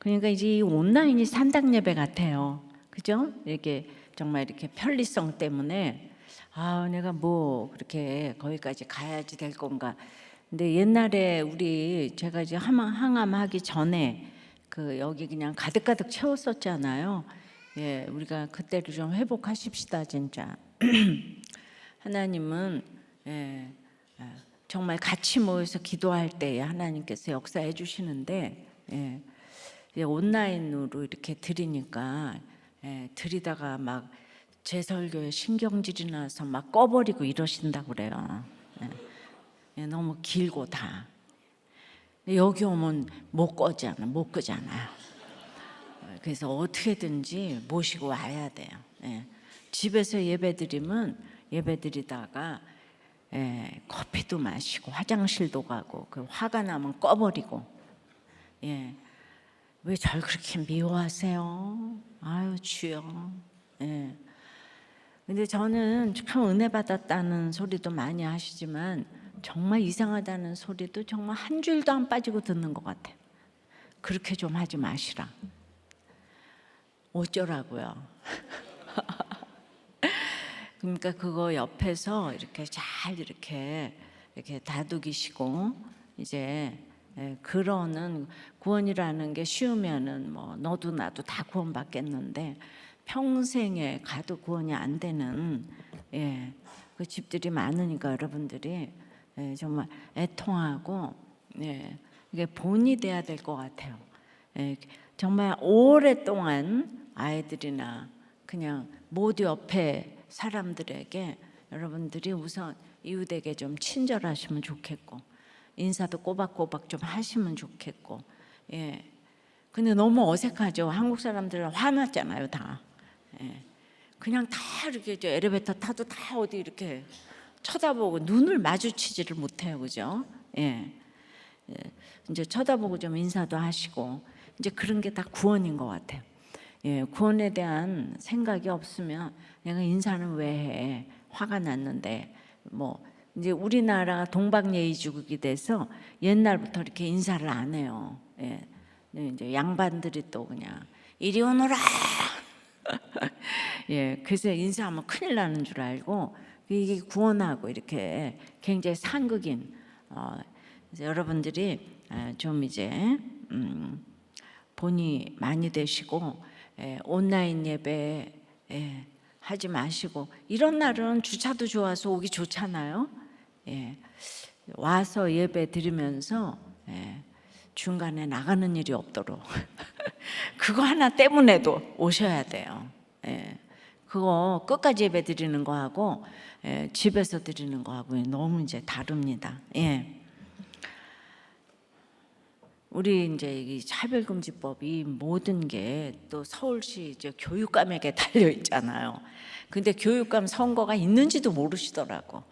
그러니까 이제 이 온라인이 산당 예배 같아요. 그죠? 이렇게 정말 이렇게 편리성 때문에 아, 내가 뭐 그렇게 거기까지 가야지 될 건가. 근데 옛날에 제가 이제 항암하기 전에 그 여기 그냥 가득가득 채웠었잖아요. 예, 우리가 그때를 좀 회복하십시다 진짜. 하나님은 예, 정말 같이 모여서 기도할 때 하나님께서 역사해 주시는데 예, 이제 온라인으로 이렇게 드리니까 드리다가 막 제 설교에 신경질이 나서 막 꺼버리고 이러신다고 그래요. 너무 길고 다. 여기 오면 못 끄잖아요. 그래서 어떻게든지 모시고 와야 돼요. 집에서 예배드리면 예배드리다가 커피도 마시고 화장실도 가고 그 화가 나면 꺼버리고 왜 절 그렇게 미워하세요? 아유 주여. 근데 저는 참 은혜 받았다는 소리도 많이 하시지만 정말 이상하다는 소리도 정말 한 줄도 안 빠지고 듣는 것 같아요. 그렇게 좀 하지 마시라. 어쩌라고요? 그러니까 그거 옆에서 이렇게 잘 이렇게 다독이시고 이제 그러는 구원이라는 게 쉬우면은 뭐 너도 나도 다 구원받겠는데 평생에 가도 구원이 안 되는 그 집들이 많으니까 여러분들이 정말 애통하고 이게 본이 돼야 될 것 같아요. 정말 오랫동안 아이들이나 그냥 모두 옆에 사람들에게 여러분들이 우선 이웃에게 좀 친절하시면 좋겠고 인사도 꼬박꼬박 좀 하시면 좋겠고 근데 너무 어색하죠. 한국 사람들은 화났잖아요 다. 그냥 다 이렇게 엘리베이터 타도 다 어디 이렇게 쳐다보고 눈을 마주치지를 못해요. 그죠? 이제 쳐다보고 좀 인사도 하시고 이제 그런 게 다 구원인 것 같아요. 구원에 대한 생각이 없으면 내가 인사는 왜 해? 화가 났는데 뭐 이제 우리나라가 동방예의주국이 돼서 옛날부터 이렇게 인사를 안 해요. 이제 양반들이 또 그냥 이리 오너라. 그래서 인사하면 큰일 나는 줄 알고 이게 구원하고 이렇게 굉장히 상극인 여러분들이 좀 이제 본이 많이 되시고 온라인 예배 하지 마시고 이런 날은 주차도 좋아서 오기 좋잖아요. 와서 예배 드리면서 중간에 나가는 일이 없도록 그거 하나 때문에도 오셔야 돼요. 그거 끝까지 예배 드리는 거하고 집에서 드리는 거하고 너무 이제 다릅니다. 우리 이제 이 차별금지법이 모든 게 또 서울시 이제 교육감에게 달려 있잖아요. 근데 교육감 선거가 있는지도 모르시더라고.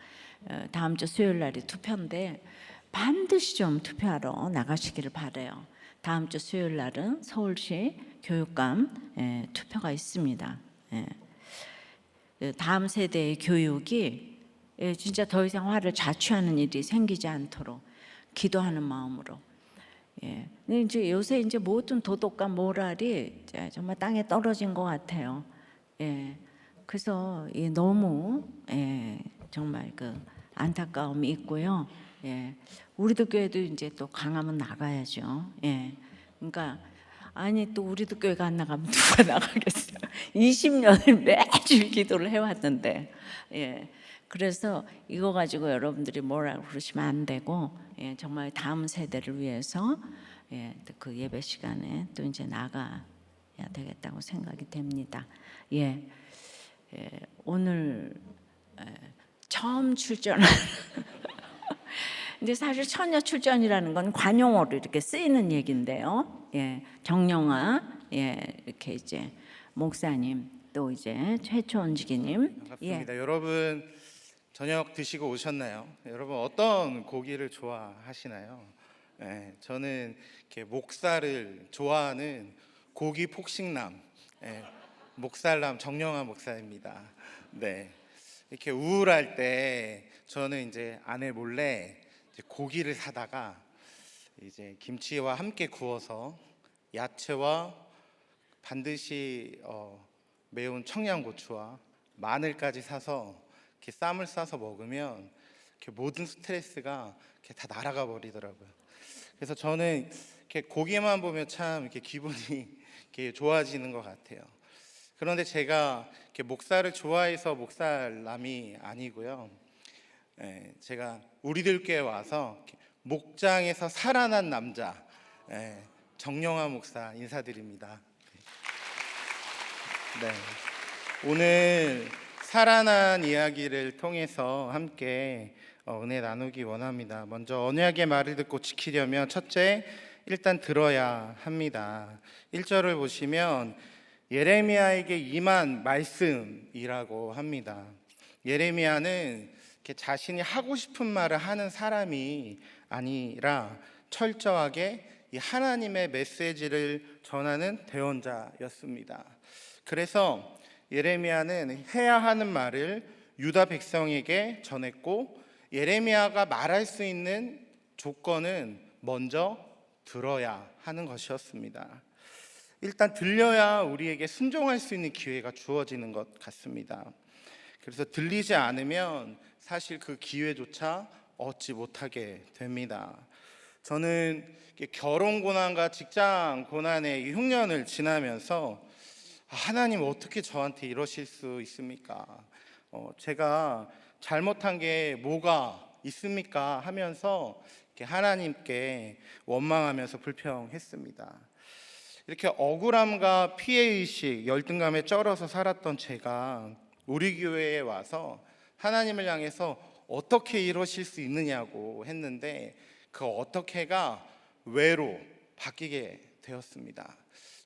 다음 주 수요일 날이 투표인데 반드시 좀 투표하러 나가시기를 바래요. 다음 주 수요일 날은 서울시 교육감 투표가 있습니다. 다음 세대의 교육이 진짜 더 이상 화를 자초하는 일이 생기지 않도록 기도하는 마음으로. 근데 이제 요새 이제 모든 도덕과 모랄이 정말 땅에 떨어진 것 같아요. 그래서 너무 정말 그 안타까움이 있고요. 우리도 교회도 이제 또 강하면 나가야죠. 그러니까 아니 또 우리도 교회가 안 나가면 누가 나가겠어요? 20년을 매주 기도를 해왔는데 그래서 이거 가지고 여러분들이 뭐라고 그러시면 안 되고 정말 다음 세대를 위해서 그 예배 시간에 또 이제 나가야 되겠다고 생각이 됩니다. 오늘 처음 출전하는 이제 사실 처녀 출전이라는 건 관용어로 이렇게 쓰이는 얘기인데요. 정영아 이렇게 이제 목사님 또 이제 최초원지기님 반갑습니다. 여러분 저녁 드시고 오셨나요? 여러분 어떤 고기를 좋아하시나요? 저는 이렇게 목살을 좋아하는 고기 폭식남 목살남 정영아 목사입니다. 이렇게 우울할 때 저는 이제 아내 몰래 이제 고기를 사다가 이제 김치와 함께 구워서 야채와 반드시 매운 청양고추와 마늘까지 사서 이렇게 쌈을 싸서 먹으면 이렇게 모든 스트레스가 이렇게 다 날아가 버리더라고요. 그래서 저는 이렇게 고기만 보면 참 이렇게 기분이 이렇게 좋아지는 것 같아요. 그런데 제가 이렇게 목살을 좋아해서 목살남이 아니고요. 제가 우리들 교회 와서 이렇게 목장에서 살아난 남자 정영환 목사 인사드립니다. 네. 오늘 살아난 이야기를 통해서 함께 은혜 나누기 원합니다. 먼저 언약의 말을 듣고 지키려면 첫째, 일단 들어야 합니다. 1절을 보시면 예레미야에게 임한 말씀이라고 합니다. 예레미야는 이렇게 자신이 하고 싶은 말을 하는 사람이 아니라 철저하게 이 하나님의 메시지를 전하는 대언자였습니다. 그래서 예레미야는 해야 하는 말을 유다 백성에게 전했고, 예레미야가 말할 수 있는 조건은 먼저 들어야 하는 것이었습니다. 일단 들려야 우리에게 순종할 수 있는 기회가 주어지는 것 같습니다. 그래서 들리지 않으면 사실 그 기회조차 얻지 못하게 됩니다. 저는 결혼 고난과 직장 고난의 흉년을 지나면서 하나님 어떻게 저한테 이러실 수 있습니까? 제가 잘못한 게 뭐가 있습니까? 하면서 하나님께 원망하면서 불평했습니다. 이렇게 억울함과 피해의식, 열등감에 쩔어서 살았던 제가 우리 교회에 와서 하나님을 향해서 어떻게 이러실 수 있느냐고 했는데, 그 어떻게가 왜로 바뀌게 되었습니다.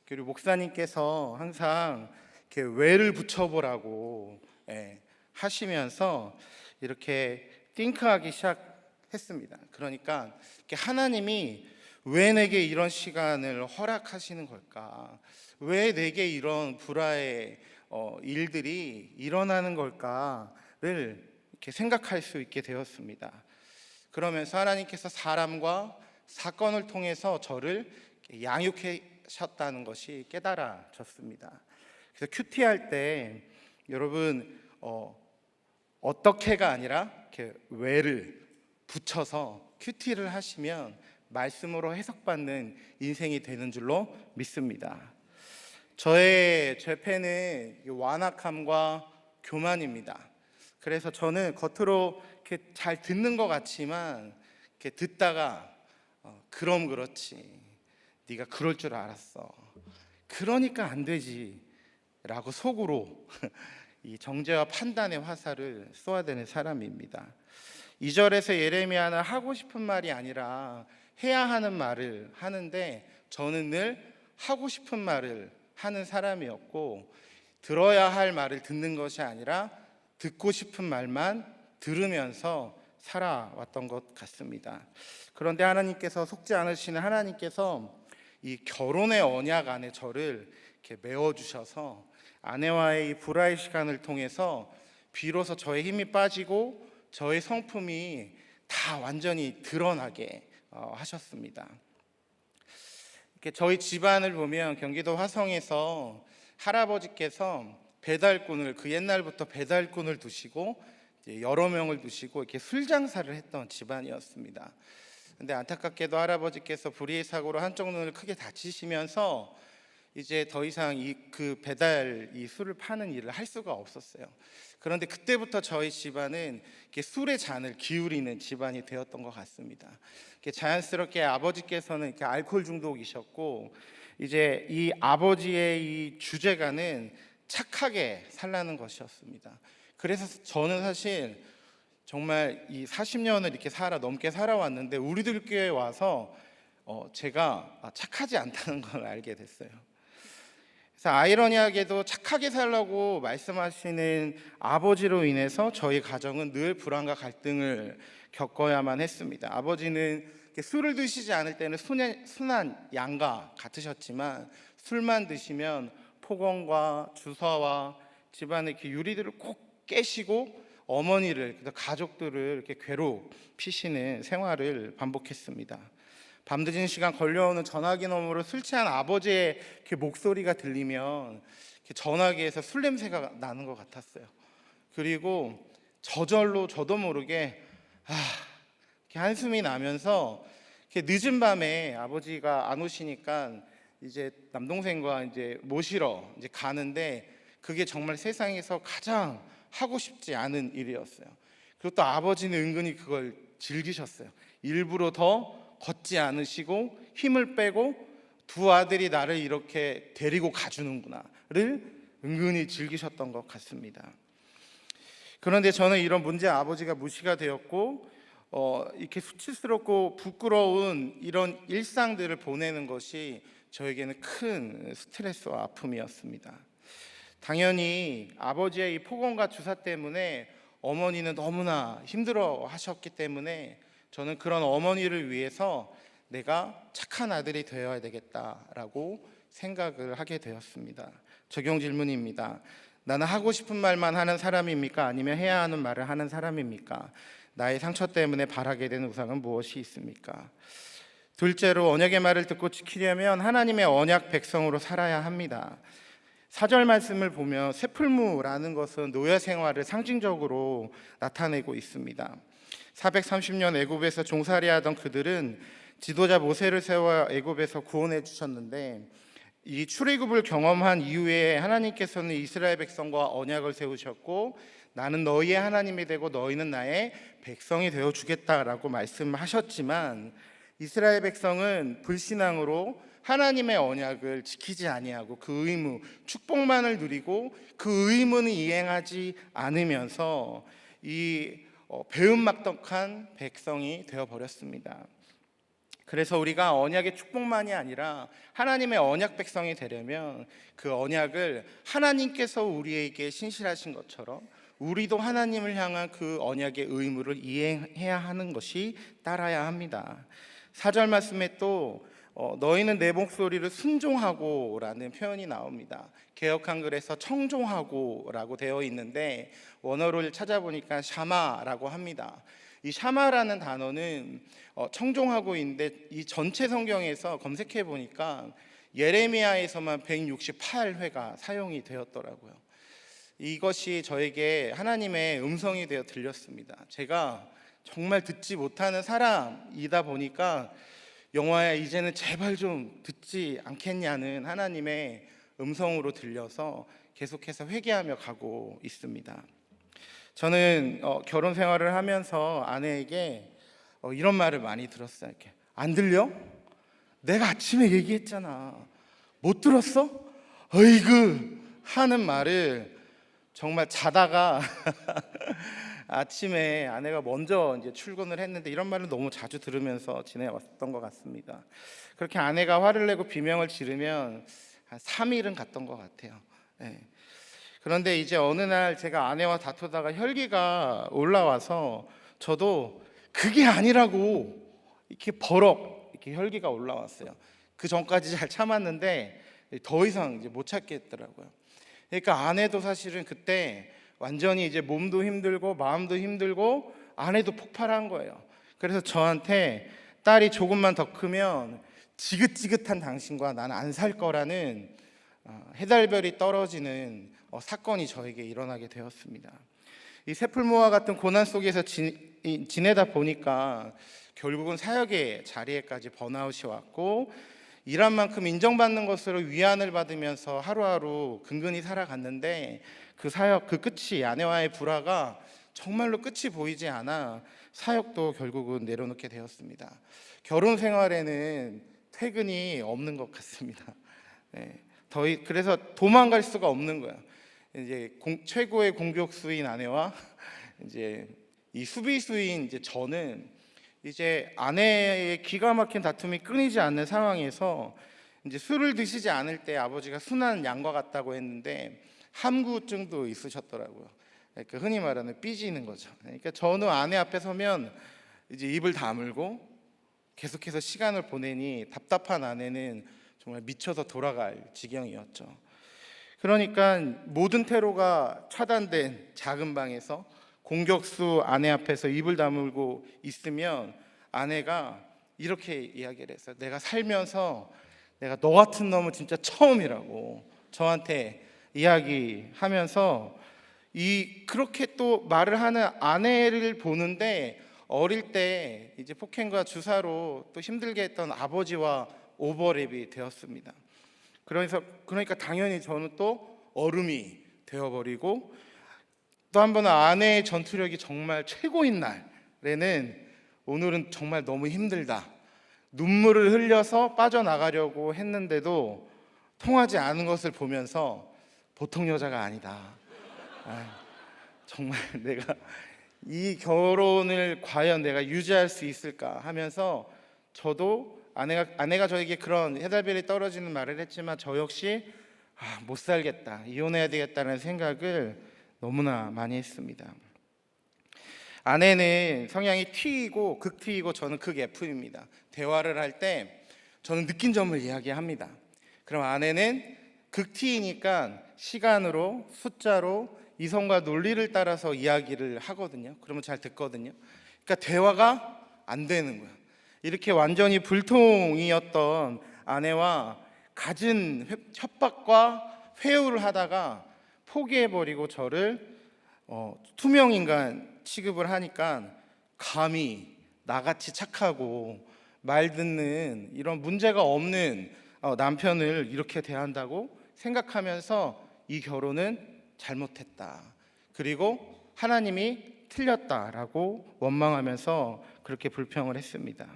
그리고 목사님께서 항상 이렇게 왜를 붙여보라고 하시면서 이렇게 띵크하기 시작했습니다. 그러니까 이렇게 하나님이 왜 내게 이런 시간을 허락하시는 걸까? 왜 내게 이런 불화의 일들이 일어나는 걸까를 이렇게 생각할 수 있게 되었습니다. 그러면서 하나님께서 사람과 사건을 통해서 저를 양육하셨다는 것이 깨달아졌습니다. 그래서 큐티할 때 여러분 어떻게가 아니라 이렇게 왜를 붙여서 큐티를 하시면 말씀으로 해석받는 인생이 되는 줄로 믿습니다. 저의 죄패는 완악함과 교만입니다. 그래서 저는 겉으로 이렇게 잘 듣는 것 같지만 이렇게 듣다가 그럼 그렇지, 네가 그럴 줄 알았어, 그러니까 안 되지 라고 속으로 이 정죄와 판단의 화살을 쏘아대는 사람입니다. 2절에서 예레미야는 하고 싶은 말이 아니라 해야 하는 말을 하는데, 저는 늘 하고 싶은 말을 하는 사람이었고, 들어야 할 말을 듣는 것이 아니라 듣고 싶은 말만 들으면서 살아왔던 것 같습니다. 그런데 하나님께서 속지 않으시는 하나님께서 이 결혼의 언약 안에 저를 이렇게 메워주셔서 아내와의 이 불화의 시간을 통해서 비로소 저의 힘이 빠지고 저의 성품이 다 완전히 드러나게 하셨습니다. 이렇게 저희 집안을 보면 경기도 화성에서 할아버지께서 배달꾼을, 그 옛날부터 배달꾼을 두시고 여러 명을 두시고 이렇게 술 장사를 했던 집안이었습니다. 근데 안타깝게도 할아버지께서 불의의 사고로 한쪽 눈을 크게 다치시면서 이제 더 이상 그 배달 이 술을 파는 일을 할 수가 없었어요. 그런데 그때부터 저희 집안은 이렇게 술의 잔을 기울이는 집안이 되었던 것 같습니다. 이렇게 자연스럽게 아버지께서는 이렇게 알코올 중독이셨고, 이제 이 아버지의 이 주제가는 착하게 살라는 것이었습니다. 그래서 저는 사실 정말 이 40년을 이렇게 넘게 살아왔는데 우리들 교회에 와서 제가 착하지 않다는 걸 알게 됐어요. 그래서 아이러니하게도 착하게 살라고 말씀하시는 아버지로 인해서 저희 가정은 늘 불안과 갈등을 겪어야만 했습니다. 아버지는 술을 드시지 않을 때는 순한 양과 같으셨지만, 술만 드시면 폭언과 주사와 집안의 이렇게 유리들을 꼭 깨시고 어머니를, 가족들을 이렇게 괴롭히시는 생활을 반복했습니다. 밤늦은 시간 걸려오는 전화기 너머로 술 취한 아버지의 이렇게 목소리가 들리면 이렇게 전화기에서 술 냄새가 나는 것 같았어요. 그리고 저절로 저도 모르게 이렇게 한숨이 나면서 이렇게 늦은 밤에 아버지가 안 오시니까 이제 남동생과 이제 모시러 이제 가는데 그게 정말 세상에서 가장 하고 싶지 않은 일이었어요. 그리고 또 아버지는 은근히 그걸 즐기셨어요. 일부러 더 걷지 않으시고 힘을 빼고 두 아들이 나를 이렇게 데리고 가주는구나를 은근히 즐기셨던 것 같습니다. 그런데 저는 이런 문제 아버지가 무시가 되었고 이렇게 수치스럽고 부끄러운 이런 일상들을 보내는 것이 저에게는 큰 스트레스와 아픔이었습니다. 당연히 아버지의 이 폭언과 주사 때문에 어머니는 너무나 힘들어 하셨기 때문에 저는 그런 어머니를 위해서 내가 착한 아들이 되어야 되겠다라고 생각을 하게 되었습니다. 적용 질문입니다. 나는 하고 싶은 말만 하는 사람입니까? 아니면 해야 하는 말을 하는 사람입니까? 나의 상처 때문에 바라게 된 우상은 무엇이 있습니까? 둘째로, 언약의 말을 듣고 지키려면 하나님의 언약 백성으로 살아야 합니다. 4절 말씀을 보면 쇠풀무라는 것은 노예 생활을 상징적으로 나타내고 있습니다. 430년 애굽에서 종살이하던 그들은 지도자 모세를 세워 애굽에서 구원해 주셨는데 이 출애굽을 경험한 이후에 하나님께서는 이스라엘 백성과 언약을 세우셨고 나는 너희의 하나님이 되고 너희는 나의 백성이 되어 주겠다라고 말씀하셨지만 이스라엘 백성은 불신앙으로 하나님의 언약을 지키지 아니하고 그 의무, 축복만을 누리고 그 의무는 이행하지 않으면서 이 배은망덕한 백성이 되어버렸습니다. 그래서 우리가 언약의 축복만이 아니라 하나님의 언약 백성이 되려면 그 언약을 하나님께서 우리에게 신실하신 것처럼 우리도 하나님을 향한 그 언약의 의무를 이행해야 하는 것이 따라야 합니다. 4절 말씀에 또 너희는 내 목소리를 순종하고 라는 표현이 나옵니다. 개역 한글에서 청종하고 라고 되어 있는데 원어를 찾아보니까 샤마라고 합니다. 이 샤마라는 단어는 청종하고 있는데 이 전체 성경에서 검색해 보니까 예레미야에서만 168회가 사용이 되었더라고요. 이것이 저에게 하나님의 음성이 되어 들렸습니다. 제가 정말 듣지 못하는 사람이다 보니까 영화야 이제는 제발 좀 듣지 않겠냐는 하나님의 음성으로 들려서 계속해서 회개하며 가고 있습니다. 저는 결혼 생활을 하면서 아내에게 이런 말을 많이 들었어요. 이렇게, 안 들려? 내가 아침에 얘기했잖아. 못 들었어? 어이구 하는 말을 정말 자다가 아침에 아내가 먼저 이제 출근을 했는데 이런 말을 너무 자주 들으면서 지내왔던 것 같습니다. 그렇게 아내가 화를 내고 비명을 지르면 한 3일은 갔던 것 같아요. 네. 그런데 이제 어느 날 제가 아내와 다투다가 혈기가 올라와서 저도 그게 아니라고 이렇게 버럭 이렇게 혈기가 올라왔어요. 그 전까지 잘 참았는데 더 이상 이제 못 참겠더라고요. 그러니까 아내도 사실은 그때 완전히 이제 몸도 힘들고 마음도 힘들고 아내도 폭발한 거예요. 그래서 저한테 딸이 조금만 더 크면 지긋지긋한 당신과 난 안 살 거라는 해달별이 떨어지는 사건이 저에게 일어나게 되었습니다. 이 쇠풀무와 같은 고난 속에서 지내다 보니까 결국은 사역의 자리에까지 번아웃이 왔고 일한 만큼 인정받는 것으로 위안을 받으면서 하루하루 근근히 살아갔는데 그 사역 그 끝이 아내와의 불화가 정말로 끝이 보이지 않아 사역도 결국은 내려놓게 되었습니다. 결혼 생활에는 퇴근이 없는 것 같습니다. 네. 그래서 도망갈 수가 없는 거예요. 이제 최고의 공격수인 아내와 이제 이 수비수인 이제 저는 이제 아내의 기가 막힌 다툼이 끊이지 않는 상황에서 이제 술을 드시지 않을 때 아버지가 순한 양과 같다고 했는데 함구증도 있으셨더라고요. 그러니까 흔히 말하는 삐지는 거죠. 그러니까 저는 아내 앞에 서면 이제 입을 다물고 계속해서 시간을 보내니 답답한 아내는 정말 미쳐서 돌아갈 지경이었죠. 그러니까 모든 테러가 차단된 작은 방에서 공격수 아내 앞에서 입을 다물고 있으면 아내가 이렇게 이야기를 했어요. 내가 살면서 내가 너 같은 놈은 진짜 처음이라고 저한테 이야기하면서 그렇게 또 말을 하는 아내를 보는데, 어릴 때 이제 폭행과 주사로 또 힘들게 했던 아버지와 오버랩이 되었습니다. 그러니까 당연히 저는 또 얼음이 되어버리고, 또 한 번은 아내의 전투력이 정말 최고인 날에는 오늘은 정말 너무 힘들다, 눈물을 흘려서 빠져나가려고 했는데도 통하지 않은 것을 보면서 보통 여자가 아니다. 정말 내가 이 결혼을 과연 내가 유지할 수 있을까 하면서, 저도 아내가 저에게 그런 해달별이 떨어지는 말을 했지만 저 역시 못 살겠다, 이혼해야 되겠다는 생각을 너무나 많이 했습니다. 아내는 성향이 T이고 극 T이고 저는 극 F입니다. 대화를 할 때 저는 느낀 점을 이야기합니다. 그럼 아내는 극 T이니까 시간으로, 숫자로, 이성과 논리를 따라서 이야기를 하거든요. 그러면 잘 듣거든요. 그러니까 대화가 안 되는 거야. 이렇게 완전히 불통이었던 아내와 갖은 협박과 회유를 하다가 포기해버리고 저를 투명인간 취급을 하니까, 감히 나같이 착하고 말 듣는 이런 문제가 없는 남편을 이렇게 대한다고 생각하면서 이 결혼은 잘못했다, 그리고 하나님이 틀렸다라고 원망하면서 그렇게 불평을 했습니다.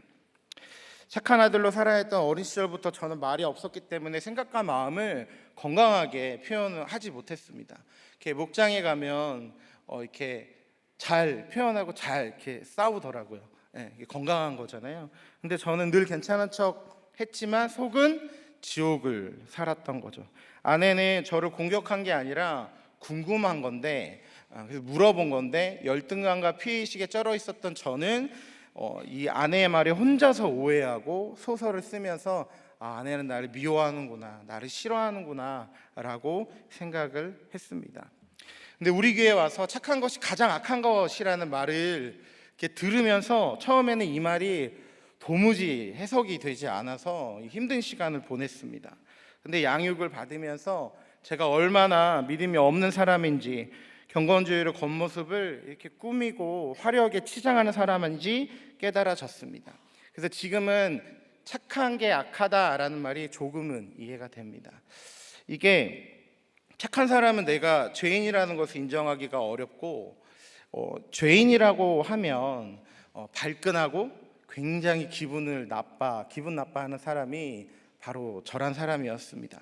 착한 아들로 살아야 했던 어린 시절부터 저는 말이 없었기 때문에 생각과 마음을 건강하게 표현을 하지 못했습니다. 이렇게 목장에 가면 이렇게 잘 표현하고 잘 이렇게 싸우더라고요. 이게 건강한 거잖아요. 근데 저는 늘 괜찮은 척 했지만 속은 지옥을 살았던 거죠. 아내는 저를 공격한 게 아니라 궁금한 건데, 그래서 물어본 건데, 열등감과 피해의식에 쩔어 있었던 저는 이 아내의 말에 혼자서 오해하고 소설을 쓰면서 아내는 나를 미워하는구나, 나를 싫어하는구나 라고 생각을 했습니다. 근데 우리 교회에 와서 착한 것이 가장 악한 것이라는 말을 이렇게 들으면서 처음에는 이 말이 도무지 해석이 되지 않아서 힘든 시간을 보냈습니다. 근데 양육을 받으면서 제가 얼마나 믿음이 없는 사람인지, 경건주의의 겉모습을 이렇게 꾸미고 화려하게 치장하는 사람인지 깨달아졌습니다. 그래서 지금은 착한 게 악하다라는 말이 조금은 이해가 됩니다. 이게 착한 사람은 내가 죄인이라는 것을 인정하기가 어렵고, 죄인이라고 하면 발끈하고 굉장히 기분 나빠하는 사람이 바로 저란 사람이었습니다.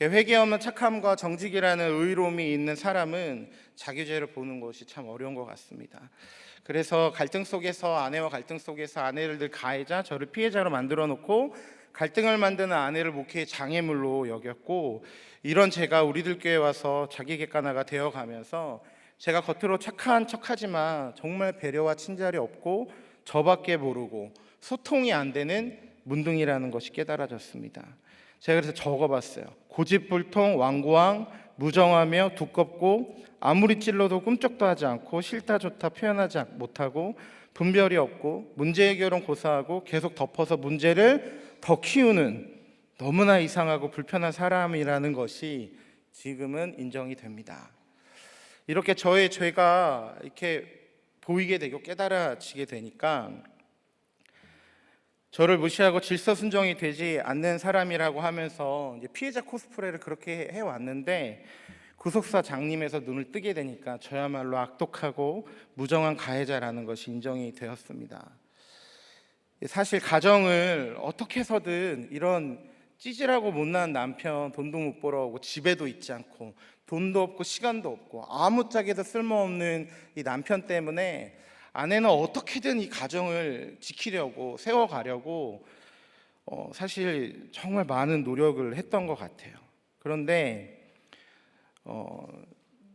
회개 없는 착함과 정직이라는 의로움이 있는 사람은 자기 죄를 보는 것이 참 어려운 것 같습니다. 그래서 아내와 갈등 속에서 아내를 늘 가해자, 저를 피해자로 만들어 놓고 갈등을 만드는 아내를 목회의 장애물로 여겼고, 이런 제가 우리들 교회에 와서 자기 객관화가 되어가면서 제가 겉으로 착한 척하지만 정말 배려와 친절이 없고 저밖에 모르고 소통이 안 되는 문둥이라는 것이 깨달아졌습니다. 제가 그래서 적어봤어요. 고집불통, 완고왕, 무정하며 두껍고 아무리 찔러도 꿈쩍도 하지 않고 싫다 좋다 표현하지 못하고 분별이 없고 문제 해결은 고사하고 계속 덮어서 문제를 더 키우는 너무나 이상하고 불편한 사람이라는 것이 지금은 인정이 됩니다. 이렇게 저의 죄가 이렇게 보이게 되고 깨달아지게 되니까 저를 무시하고 질서순종이 되지 않는 사람이라고 하면서 이제 피해자 코스프레를 그렇게 해왔는데, 구속사 장님에서 눈을 뜨게 되니까 저야말로 악독하고 무정한 가해자라는 것이 인정이 되었습니다. 사실 가정을 어떻게 해서든 이런 찌질하고 못난 남편, 돈도 못 벌어오고 집에도 있지 않고 돈도 없고 시간도 없고 아무짝에도 쓸모없는 이 남편 때문에 아내는 어떻게든 이 가정을 지키려고 세워가려고 사실 정말 많은 노력을 했던 것 같아요. 그런데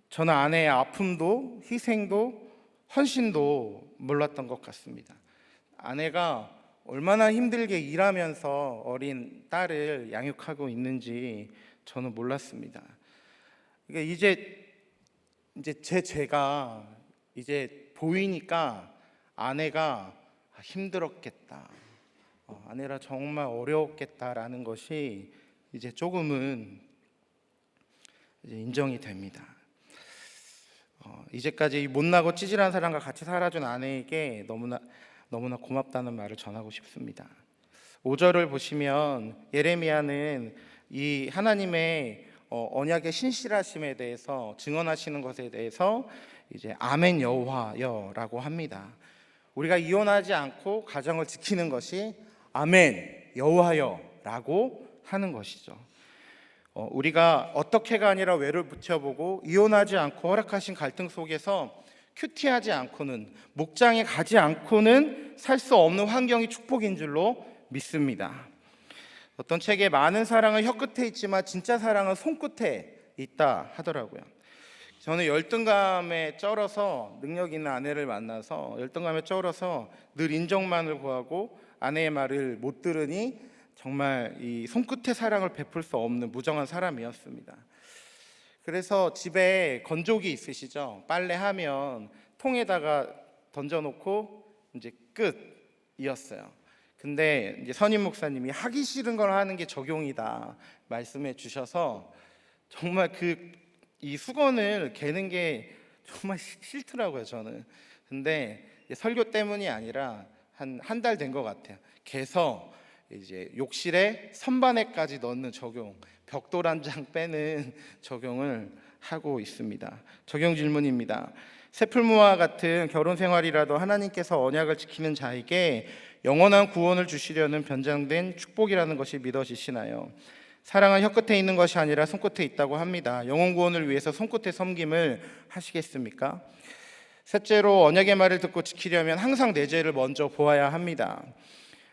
저는 아내의 아픔도 희생도 헌신도 몰랐던 것 같습니다. 아내가 얼마나 힘들게 일하면서 어린 딸을 양육하고 있는지 저는 몰랐습니다. 그러니까 이제 제 죄가 이제 보이니까 아내가 힘들었겠다, 아내라 정말 어려웠겠다라는 것이 이제 조금은 이제 인정이 됩니다. 이제까지 이 못나고 찌질한 사람과 같이 살아준 아내에게 너무나 고맙다는 말을 전하고 싶습니다. 5절을 보시면 예레미야는 이 하나님의 언약의 신실하심에 대해서 증언하시는 것에 대해서 이제 아멘 여호와여라고 합니다. 우리가 이혼하지 않고 가정을 지키는 것이 아멘 여호와여라고 하는 것이죠. 우리가 어떻게가 아니라 왜를 붙여보고 이혼하지 않고 허락하신 갈등 속에서 큐티하지 않고는, 목장에 가지 않고는 살 수 없는 환경이 축복인 줄로 믿습니다. 어떤 책에 많은 사랑은 혀끝에 있지만 진짜 사랑은 손끝에 있다 하더라고요. 저는 열등감에 쩔어서, 능력 있는 아내를 만나서 열등감에 쩔어서 늘 인정만을 구하고 아내의 말을 못 들으니 정말 이 손끝에 사랑을 베풀 수 없는 무정한 사람이었습니다. 그래서 집에 건조기 있으시죠? 빨래하면 통에다가 던져놓고 이제 끝이었어요. 근데 이제 선임 목사님이 하기 싫은 걸 하는 게 적용이다 말씀해 주셔서 정말 이 수건을 개는 게 정말 싫더라고요, 저는. 근데 설교 때문이 아니라 한 달 된 것 같아요. 개서 이제 욕실에 선반에까지 넣는 적용, 벽돌 한 장 빼는 적용을 하고 있습니다. 적용 질문입니다. 세풀무와 같은 결혼 생활이라도 하나님께서 언약을 지키는 자에게 영원한 구원을 주시려는 변장된 축복이라는 것이 믿어지시나요? 사랑은 혀끝에 있는 것이 아니라 손끝에 있다고 합니다. 영혼 구원을 위해서 손끝에 섬김을 하시겠습니까? 셋째로, 언약의 말을 듣고 지키려면 항상 내 죄를 먼저 보아야 합니다.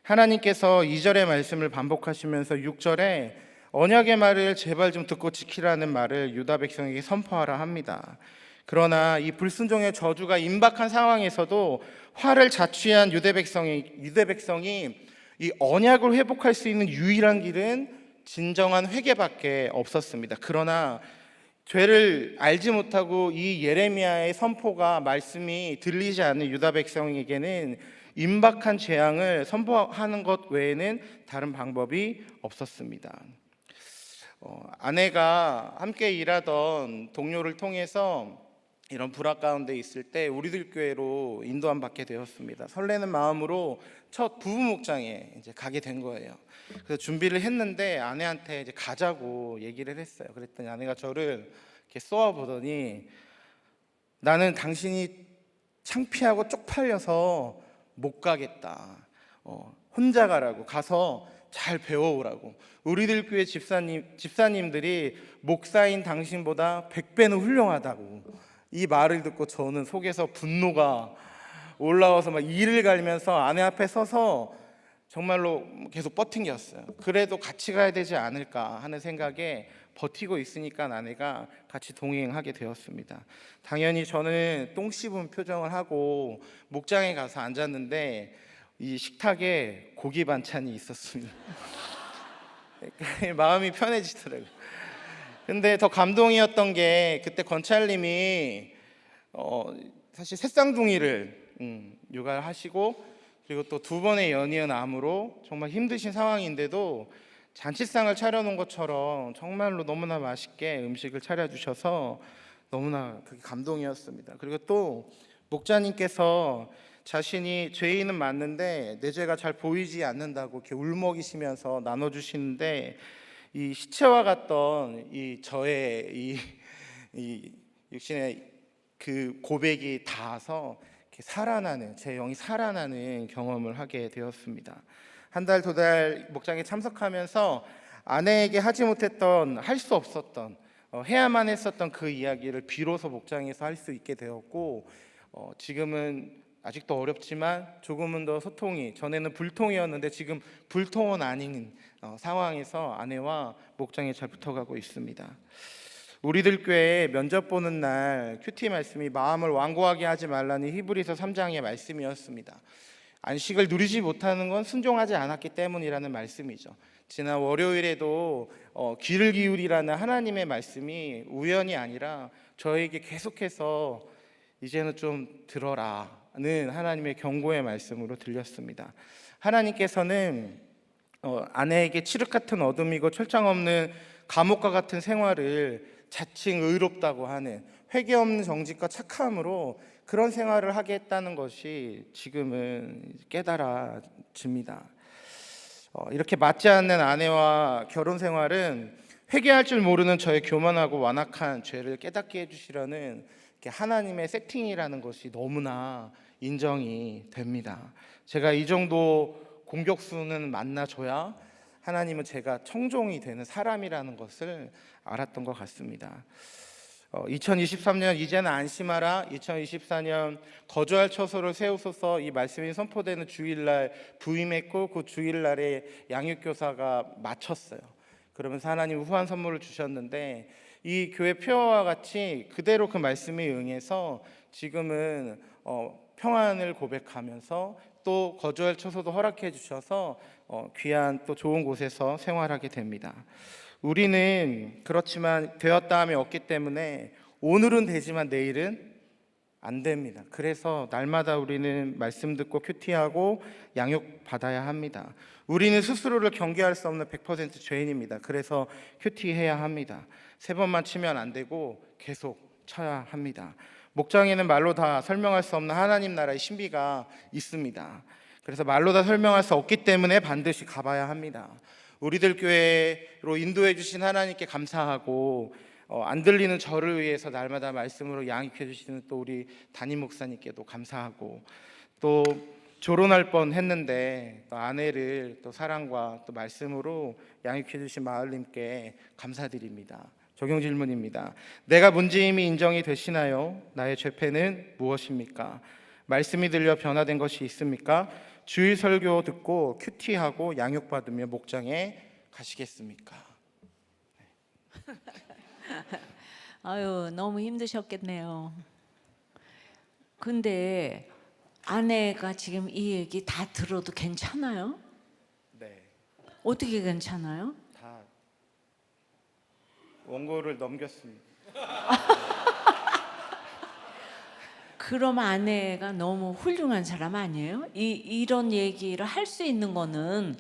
하나님께서 2절의 말씀을 반복하시면서 6절에 언약의 말을 제발 좀 듣고 지키라는 말을 유다 백성에게 선포하라 합니다. 그러나 이 불순종의 저주가 임박한 상황에서도 화를 자취한 유대 백성이 이 언약을 회복할 수 있는 유일한 길은 진정한 회개밖에 없었습니다. 그러나 죄를 알지 못하고 이 예레미야의 선포가, 말씀이 들리지 않는 유다 백성에게는 임박한 재앙을 선포하는 것 외에는 다른 방법이 없었습니다. 아내가 함께 일하던 동료를 통해서 이런 불화 가운데 있을 때 우리들 교회로 인도함 받게 되었습니다. 설레는 마음으로 첫 부부 목장에 이제 가게 된 거예요. 그래서 준비를 했는데 아내한테 이제 가자고 얘기를 했어요. 그랬더니 아내가 저를 이렇게 쏘아보더니 나는 당신이 창피하고 쪽팔려서 못 가겠다. 혼자 가라고, 가서 잘 배워오라고. 우리들 교회 집사님들이 목사인 당신보다 100배는 훌륭하다고. 이 말을 듣고 저는 속에서 분노가 올라와서 막 이를 갈면서 아내 앞에 서서 정말로 계속 버팅겼어요. 그래도 같이 가야 되지 않을까 하는 생각에 버티고 있으니까 아내가 같이 동행하게 되었습니다. 당연히 저는 똥 씹은 표정을 하고 목장에 가서 앉았는데 이 식탁에 고기 반찬이 있었습니다. 마음이 편해지더라고요. 근데 더 감동이었던 게 그때 권찰님이 사실 셋쌍둥이를 육아를 하시고, 그리고 또 2번의 연이은 암으로 정말 힘드신 상황인데도 잔치상을 차려놓은 것처럼 정말로 너무나 맛있게 음식을 차려주셔서 너무나 그게 감동이었습니다. 그리고 또 목자님께서 자신이 죄인은 맞는데 내 죄가 잘 보이지 않는다고 이렇게 울먹이시면서 나눠주시는데, 이 시체와 같던 이 저의 이 육신의 그 고백이 닿아서 이렇게 살아나는, 제 영이 살아나는 경험을 하게 되었습니다. 한 달, 2달 목장에 참석하면서 아내에게 하지 못했던, 할 수 없었던, 해야만 했었던 그 이야기를 비로소 목장에서 할 수 있게 되었고, 지금은 아직도 어렵지만 조금은 더 소통이, 전에는 불통이었는데 지금 불통은 아닌 상황에서 아내와 목장에 잘 붙어가고 있습니다. 우리들 교회에 면접 보는 날 큐티 말씀이 마음을 완고하게 하지 말라는 히브리서 3장의 말씀이었습니다. 안식을 누리지 못하는 건 순종하지 않았기 때문이라는 말씀이죠. 지난 월요일에도 귀를 기울이라는 하나님의 말씀이 우연이 아니라 저에게 계속해서 이제는 좀 들어라는 하나님의 경고의 말씀으로 들렸습니다. 하나님께서는 아내에게 칠흑 같은 어둠이고 철장 없는 감옥과 같은 생활을 자칭 의롭다고 하는 회개 없는 정직과 착함으로 그런 생활을 하게 했다는 것이 지금은 깨달아집니다. 이렇게 맞지 않는 아내와 결혼 생활은 회개할 줄 모르는 저의 교만하고 완악한 죄를 깨닫게 해주시려는 하나님의 세팅이라는 것이 너무나 인정이 됩니다. 제가 이 정도 공격수는 만나줘야 하나님은 제가 청종이 되는 사람이라는 것을 알았던 것 같습니다. 2023년 이제는 안심하라, 2024년 거주할 처소를 세우소서, 이 말씀이 선포되는 주일날 부임했고 그 주일날에 양육교사가 마쳤어요. 그러면서 하나님 후한 선물을 주셨는데 이 교회 표어와 같이 그대로 그 말씀에 응해서 지금은 평안을 고백하면서 또 거주할 처소도 허락해 주셔서 귀한 또 좋은 곳에서 생활하게 됩니다. 우리는 그렇지만 되었다 함이 없기 때문에 오늘은 되지만 내일은 안 됩니다. 그래서 날마다 우리는 말씀 듣고 큐티하고 양육 받아야 합니다. 우리는 스스로를 경계할 수 없는 100% 죄인입니다. 그래서 큐티해야 합니다. 3번만 치면 안 되고 계속 쳐야 합니다. 목장에는 말로 다 설명할 수 없는 하나님 나라의 신비가 있습니다. 그래서 말로 다 설명할 수 없기 때문에 반드시 가봐야 합니다. 우리들 교회로 인도해 주신 하나님께 감사하고 안 들리는 저를 위해서 날마다 말씀으로 양육해 주시는 또 우리 담임 목사님께도 감사하고, 또 결혼할 뻔 했는데 또 아내를 또 사랑과 또 말씀으로 양육해 주신 마을님께 감사드립니다. 적용 질문입니다. 내가 문제임이 인정이 되시나요? 나의 죄패는 무엇입니까? 말씀이 들려 변화된 것이 있습니까? 주일 설교 듣고 큐티하고 양육받으며 목장에 가시겠습니까? 아유, 너무 힘드셨겠네요. 근데 아내가 지금 이 얘기 다 들어도 괜찮아요? 네, 어떻게 괜찮아요? 다 원고를 넘겼습니다. 그럼 아내가 너무 훌륭한 사람 아니에요? 이런 얘기를 할 수 있는 거는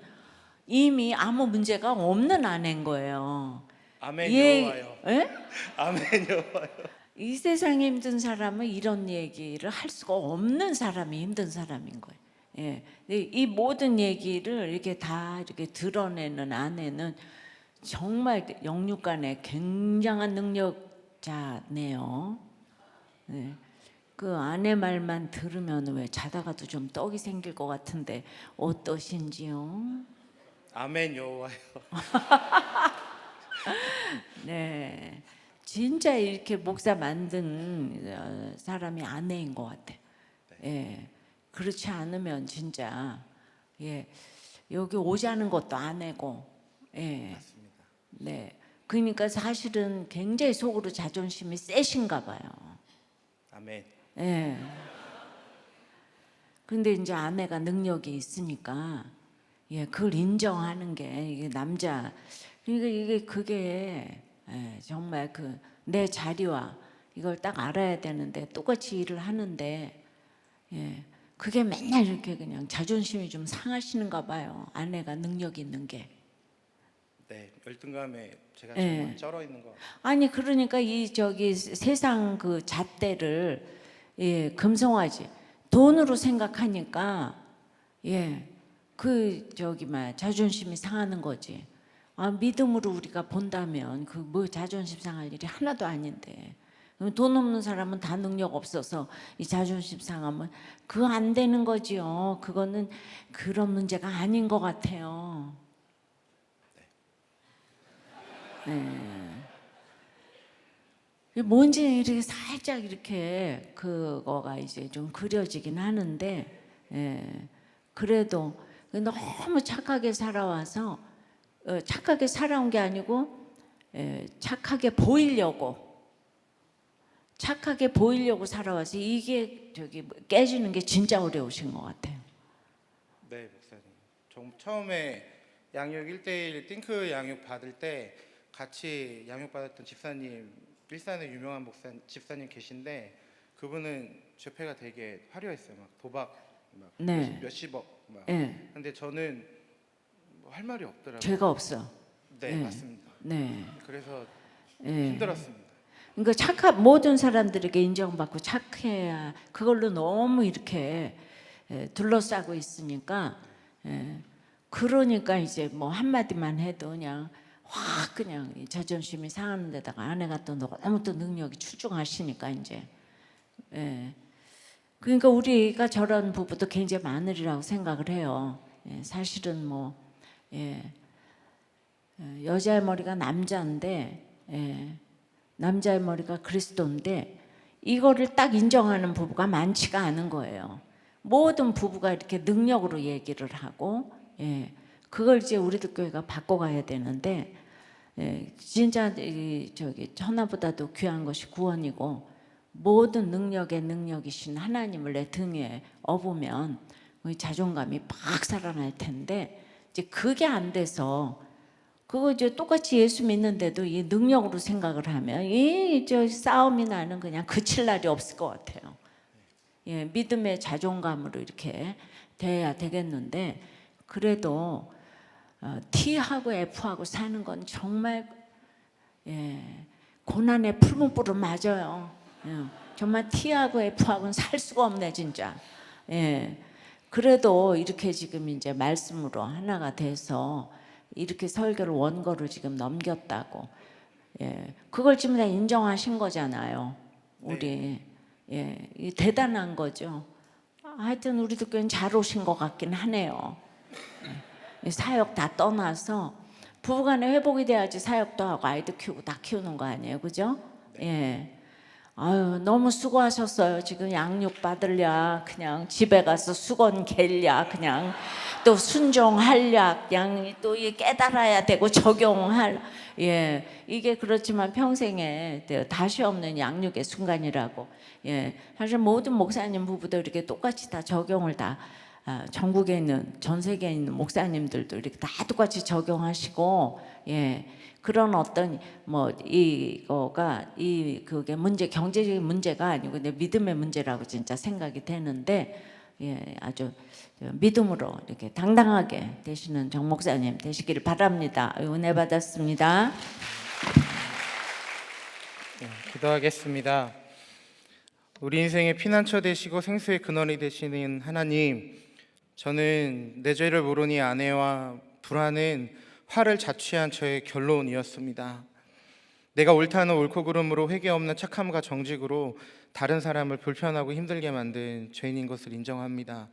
이미 아무 문제가 없는 아내인 거예요. 아멘 예, 여호와요. 예? 아멘 여호와요. 이 세상에 힘든 사람은 이런 얘기를 할 수가 없는 사람이 힘든 사람인 거예요. 예. 이 모든 얘기를 이렇게 다 이렇게 드러내는 아내는 정말 영육간에 굉장한 능력자네요. 네. 그 아내 말만 들으면 왜 자다가도 좀 떡이 생길 것 같은데 어떠신지요? 아멘 여호와요. 네, 진짜 이렇게 목사 만든 사람이 아내인 것 같아. 예, 그렇지 않으면 진짜 예 여기 오자는 것도 아내고, 예, 맞습니다. 네. 그러니까 사실은 굉장히 속으로 자존심이 세신가 봐요. 아멘. 예. 근데 이제 아내가 능력이 있으니까 예, 그걸 인정하는 게 이게 남자. 그러니까 그게 예, 정말 그 내 자리와 이걸 딱 알아야 되는데 똑같이 일을 하는데 예, 그게 맨날 이렇게 그냥 자존심이 좀 상하시는가 봐요. 아내가 능력이 있는 게. 네, 열등감에 제가 예. 정말 쩔어 있는 것 같아요. 아니 그러니까 이 저기 세상 그 잣대를 예, 금송아지 돈으로 생각하니까 예, 그 저기 막 자존심이 상하는 거지. 아, 믿음으로 우리가 본다면 그 뭐 자존심 상할 일이 하나도 아닌데. 돈 없는 사람은 다 능력 없어서 이 자존심 상하면 그거 안 되는 거지요. 그거는 그런 문제가 아닌 것 같아요. 네. 뭔지 이렇게 살짝 이렇게 그거가 이제 좀 그려지긴 하는데, 예, 그래도 너무 착하게 살아와서 착하게 살아온 게 아니고 착하게 보이려고 살아와서 이게 저기 깨지는 게 진짜 어려우신 것 같아요. 네, 목사님. 처음에 양육 1대1 띵크 양육 받을 때 같이 양육 받았던 집사님, 일산에 유명한 집사님 계신데 그분은 죄패가 되게 화려했어요. 막 도박 막 네. 몇십억 막. 예. 근데 저는 뭐할 말이 없더라고요. 죄가 없어. 네, 예. 맞습니다. 네. 그래서 예. 힘들었습니다. 그러니까 모든 사람들에게 인정받고 착해야 그걸로 너무 이렇게 둘러싸고 있으니까 그러니까 이제 뭐 한마디만 해도 그냥 확 그냥 이 자존심이 상하는 데다가 아내가 또 너무 또 능력이 출중하시니까 이제 그러니까 우리가 저런 부부도 굉장히 많으리라고 생각을 해요. 사실은 뭐 여자의 머리가 남자인데 남자의 머리가 그리스도인데 이거를 딱 인정하는 부부가 많지가 않은 거예요. 모든 부부가 이렇게 능력으로 얘기를 하고 그걸 이제 우리들 교회가 바꿔가야 되는데 진짜 저기 천하보다도 귀한 것이 구원이고 모든 능력의 능력이신 하나님을 내 등에 업으면 우리 자존감이 팍 살아날 텐데 이제 그게 안 돼서 그거 이제 똑같이 예수 믿는데도 이 능력으로 생각을 하면 이 저 싸움이 나는 그냥 그칠 날이 없을 것 같아요. 믿음의 자존감으로 이렇게 돼야 되겠는데 그래도 T하고 F하고 사는 건 정말 고난의 풀무불은 맞아요. 정말 T하고 F하고는 살 수가 없네 진짜. 그래도 이렇게 지금 이제 말씀으로 하나가 돼서 이렇게 설교를 원고를 지금 넘겼다고. 그걸 지금 다 인정하신 거잖아요. 우리 이 대단한 거죠. 하여튼 우리도 꽤 잘 오신 것 같긴 하네요. 사역 다 떠나서 부부간에 회복이 돼야지 사역도 하고 아이도 키우고 다 키우는 거 아니에요, 그죠? 아유 너무 수고하셨어요. 지금 양육 받으랴 그냥 집에 가서 수건 갤랴 그냥 또 순종하랴 그냥 또 깨달아야 되고 적용할 이게 그렇지만 평생에 다시 없는 양육의 순간이라고. 사실 모든 목사님 부부도 이렇게 똑같이 다 적용을 다 전국에 있는 전 세계에 있는 목사님들도 이렇게 다 똑같이 적용하시고 그런 어떤 뭐 이거가 그게 문제 경제적인 문제가 아니고 내 믿음의 문제라고 진짜 생각이 되는데 아주 믿음으로 이렇게 당당하게 되시는 정 목사님 되시기를 바랍니다. 은혜 받았습니다. 기도하겠습니다. 우리 인생의 피난처 되시고 생수의 근원이 되시는 하나님, 저는 내 죄를 모르니 아내와 불화는 화를 자취한 저의 결론이었습니다. 내가 옳다는 옳고 그름으로 회개 없는 착함과 정직으로 다른 사람을 불편하고 힘들게 만든 죄인인 것을 인정합니다.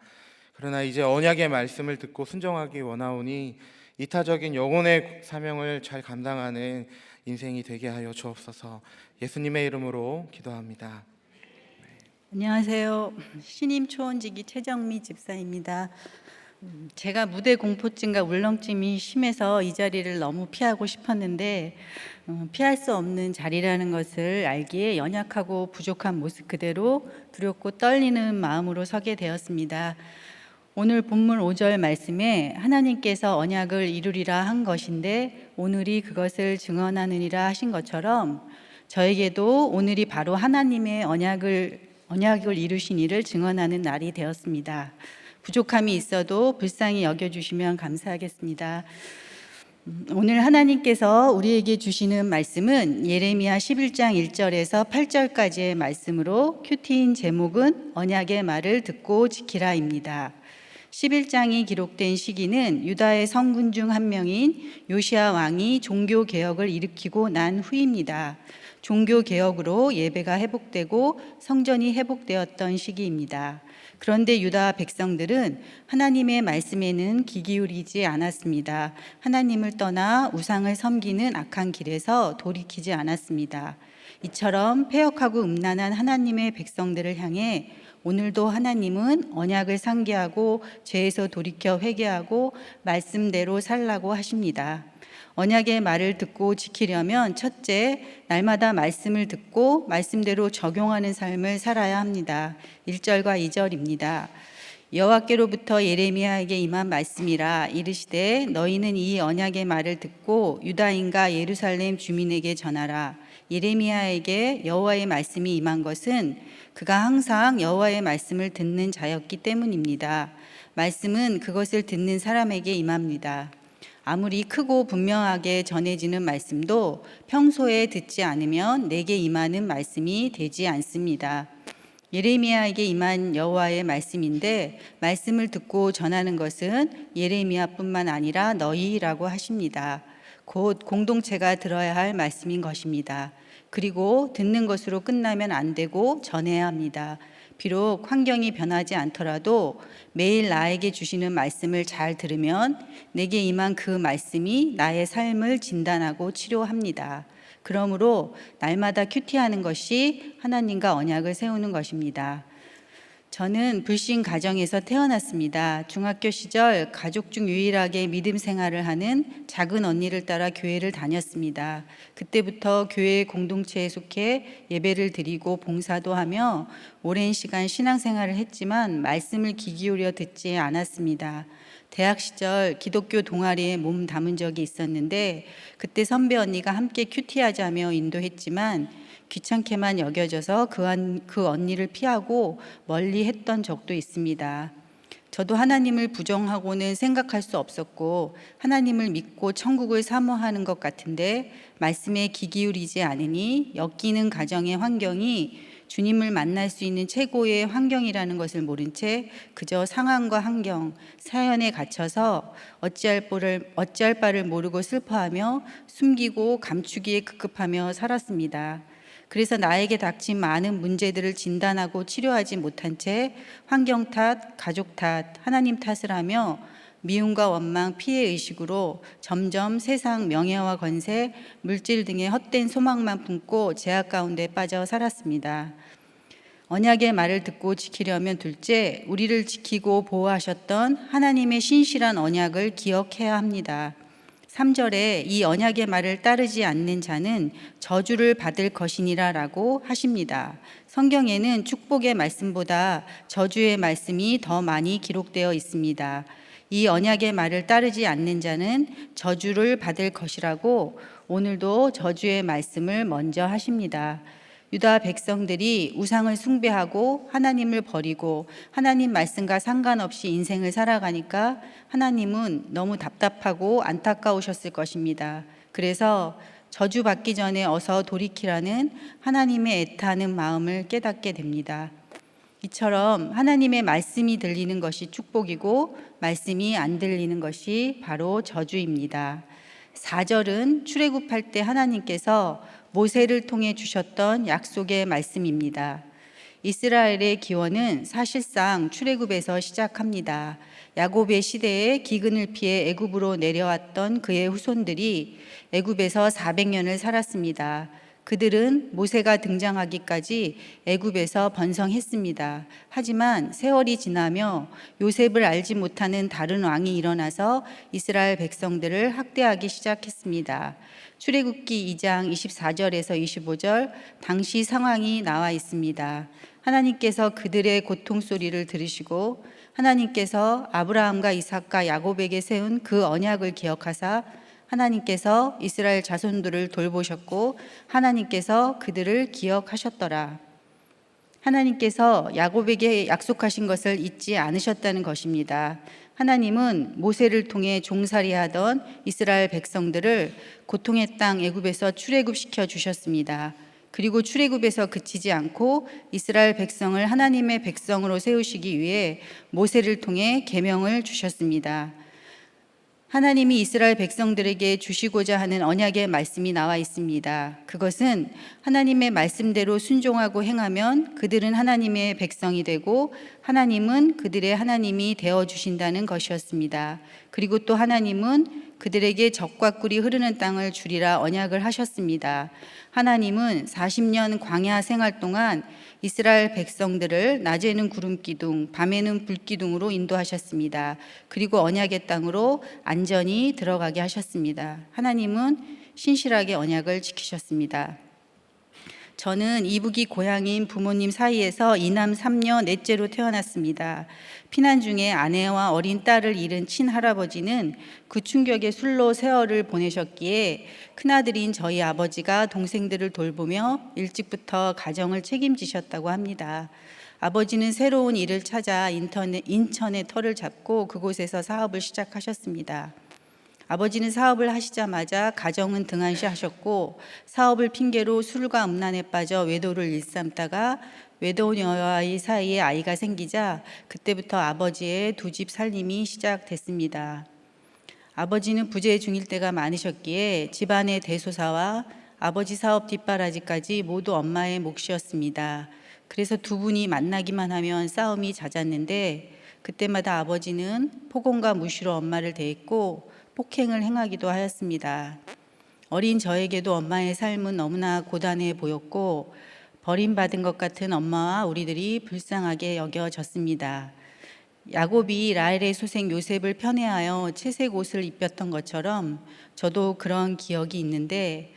그러나 이제 언약의 말씀을 듣고 순종하기 원하오니 이타적인 영혼의 사명을 잘 감당하는 인생이 되게 하여 주옵소서. 예수님의 이름으로 기도합니다. 안녕하세요. 신임 초원지기 최정미 집사입니다. 제가 무대 공포증과 울렁증이 심해서 이 자리를 너무 피하고 싶었는데 피할 수 없는 자리라는 것을 알기에 연약하고 부족한 모습 그대로 두렵고 떨리는 마음으로 서게 되었습니다. 오늘 본문 5절 말씀에 하나님께서 언약을 이루리라 한 것인데 오늘이 그것을 증언하느니라 하신 것처럼 저에게도 오늘이 바로 하나님의 언약을 이루신 일을 증언하는 날이 되었습니다. 부족함이 있어도 불쌍히 여겨주시면 감사하겠습니다. 오늘 하나님께서 우리에게 주시는 말씀은 예레미야 11장 1절에서 8절까지의 말씀으로 큐티인 제목은 언약의 말을 듣고 지키라입니다. 11장이 기록된 시기는 유다의 성군 중 한 명인 요시야 왕이 종교개혁을 일으키고 난 후입니다. 종교개혁으로 예배가 회복되고 성전이 회복되었던 시기입니다. 그런데 유다 백성들은 하나님의 말씀에는 귀 기울이지 않았습니다. 하나님을 떠나 우상을 섬기는 악한 길에서 돌이키지 않았습니다. 이처럼 패역하고 음란한 하나님의 백성들을 향해 오늘도 하나님은 언약을 상기하고 죄에서 돌이켜 회개하고 말씀대로 살라고 하십니다. 언약의 말을 듣고 지키려면 첫째, 날마다 말씀을 듣고 말씀대로 적용하는 삶을 살아야 합니다. 1절과 2절입니다. 여호와께로부터 예레미야에게 임한 말씀이라 이르시되 너희는 이 언약의 말을 듣고 유다인과 예루살렘 주민에게 전하라. 예레미야에게 여호와의 말씀이 임한 것은 그가 항상 여호와의 말씀을 듣는 자였기 때문입니다. 말씀은 그것을 듣는 사람에게 임합니다. 아무리 크고 분명하게 전해지는 말씀도 평소에 듣지 않으면 내게 임하는 말씀이 되지 않습니다. 예레미야에게 임한 여호와의 말씀인데 말씀을 듣고 전하는 것은 예레미야뿐만 아니라 너희라고 하십니다. 곧 공동체가 들어야 할 말씀인 것입니다. 그리고 듣는 것으로 끝나면 안 되고 전해야 합니다. 비록 환경이 변하지 않더라도 매일 나에게 주시는 말씀을 잘 들으면 내게 임한 그 말씀이 나의 삶을 진단하고 치료합니다. 그러므로 날마다 큐티하는 것이 하나님과 언약을 세우는 것입니다. 저는 불신 가정에서 태어났습니다. 중학교 시절 가족 중 유일하게 믿음 생활을 하는 작은 언니를 따라 교회를 다녔습니다. 그때부터 교회 공동체에 속해 예배를 드리고 봉사도 하며 오랜 시간 신앙생활을 했지만 말씀을 귀 기울여 듣지 않았습니다. 대학 시절 기독교 동아리에 몸 담은 적이 있었는데 그때 선배 언니가 함께 큐티하자며 인도했지만 귀찮게만 여겨져서 그 언니를 피하고 멀리 했던 적도 있습니다. 저도 하나님을 부정하고는 생각할 수 없었고 하나님을 믿고 천국을 사모하는 것 같은데 말씀에 귀 기울이지 않으니 엮이는 가정의 환경이 주님을 만날 수 있는 최고의 환경이라는 것을 모른 채 그저 상황과 환경, 사연에 갇혀서 어찌할 바를 모르고 슬퍼하며 숨기고 감추기에 급급하며 살았습니다. 그래서 나에게 닥친 많은 문제들을 진단하고 치료하지 못한 채 환경 탓, 가족 탓, 하나님 탓을 하며 미움과 원망, 피해 의식으로 점점 세상 명예와 권세, 물질 등의 헛된 소망만 품고 제약 가운데 빠져 살았습니다. 언약의 말을 듣고 지키려면 둘째, 우리를 지키고 보호하셨던 하나님의 신실한 언약을 기억해야 합니다. 3절에 이 언약의 말을 따르지 않는 자는 저주를 받을 것이니라 라고 하십니다. 성경에는 축복의 말씀보다 저주의 말씀이 더 많이 기록되어 있습니다. 이 언약의 말을 따르지 않는 자는 저주를 받을 것이라고 오늘도 저주의 말씀을 먼저 하십니다. 유다 백성들이 우상을 숭배하고 하나님을 버리고 하나님 말씀과 상관없이 인생을 살아가니까 하나님은 너무 답답하고 안타까우셨을 것입니다. 그래서 저주받기 전에 어서 돌이키라는 하나님의 애타는 마음을 깨닫게 됩니다. 이처럼 하나님의 말씀이 들리는 것이 축복이고 말씀이 안 들리는 것이 바로 저주입니다. 4절은 출애굽할 때 하나님께서 모세를 통해 주셨던 약속의 말씀입니다. 이스라엘의 기원은 사실상 출애굽에서 시작합니다. 야곱의 시대에 기근을 피해 애굽으로 내려왔던 그의 후손들이 애굽에서 400년을 살았습니다. 그들은 모세가 등장하기까지 애굽에서 번성했습니다. 하지만 세월이 지나며 요셉을 알지 못하는 다른 왕이 일어나서 이스라엘 백성들을 학대하기 시작했습니다. 출애굽기 2장 24절에서 25절 당시 상황이 나와 있습니다. 하나님께서 그들의 고통 소리를 들으시고 하나님께서 아브라함과 이삭과 야곱에게 세운 그 언약을 기억하사 하나님께서 이스라엘 자손들을 돌보셨고 하나님께서 그들을 기억하셨더라. 하나님께서 야곱에게 약속하신 것을 잊지 않으셨다는 것입니다. 하나님은 모세를 통해 종살이하던 이스라엘 백성들을 고통의 땅 애굽에서 출애굽시켜 주셨습니다. 그리고 출애굽에서 그치지 않고 이스라엘 백성을 하나님의 백성으로 세우시기 위해 모세를 통해 계명을 주셨습니다. 하나님이 이스라엘 백성들에게 주시고자 하는 언약의 말씀이 나와 있습니다. 그것은 하나님의 말씀대로 순종하고 행하면 그들은 하나님의 백성이 되고 하나님은 그들의 하나님이 되어 주신다는 것이었습니다. 그리고 또 하나님은 그들에게 젖과 꿀이 흐르는 땅을 주리라 언약을 하셨습니다. 하나님은 40년 광야 생활 동안 이스라엘 백성들을 낮에는 구름 기둥, 밤에는 불 기둥으로 인도하셨습니다. 그리고 언약의 땅으로 안전히 들어가게 하셨습니다. 하나님은 신실하게 언약을 지키셨습니다. 저는 이북이 고향인 부모님 사이에서 이남 삼녀 넷째로 태어났습니다. 피난 중에 아내와 어린 딸을 잃은 친할아버지는 그 충격에 술로 세월을 보내셨기에 큰아들인 저희 아버지가 동생들을 돌보며 일찍부터 가정을 책임지셨다고 합니다. 아버지는 새로운 일을 찾아 인천에 터를 잡고 그곳에서 사업을 시작하셨습니다. 아버지는 사업을 하시자마자 가정은 등한시하셨고 사업을 핑계로 술과 음란에 빠져 외도를 일삼다가 외도녀와의 사이에 아이가 생기자 그때부터 아버지의 두 집 살림이 시작됐습니다. 아버지는 부재 중일 때가 많으셨기에 집안의 대소사와 아버지 사업 뒷바라지까지 모두 엄마의 몫이었습니다. 그래서 두 분이 만나기만 하면 싸움이 잦았는데 그때마다 아버지는 폭언과 무시로 엄마를 대했고 폭행을 행하기도 하였습니다. 어린 저에게도 엄마의 삶은 너무나 고단해 보였고 버림받은 것 같은 엄마와 우리들이 불쌍하게 여겨졌습니다. 야곱이 라헬의 소생 요셉을 편애하여 채색 옷을 입혔던 것처럼 저도 그런 기억이 있는데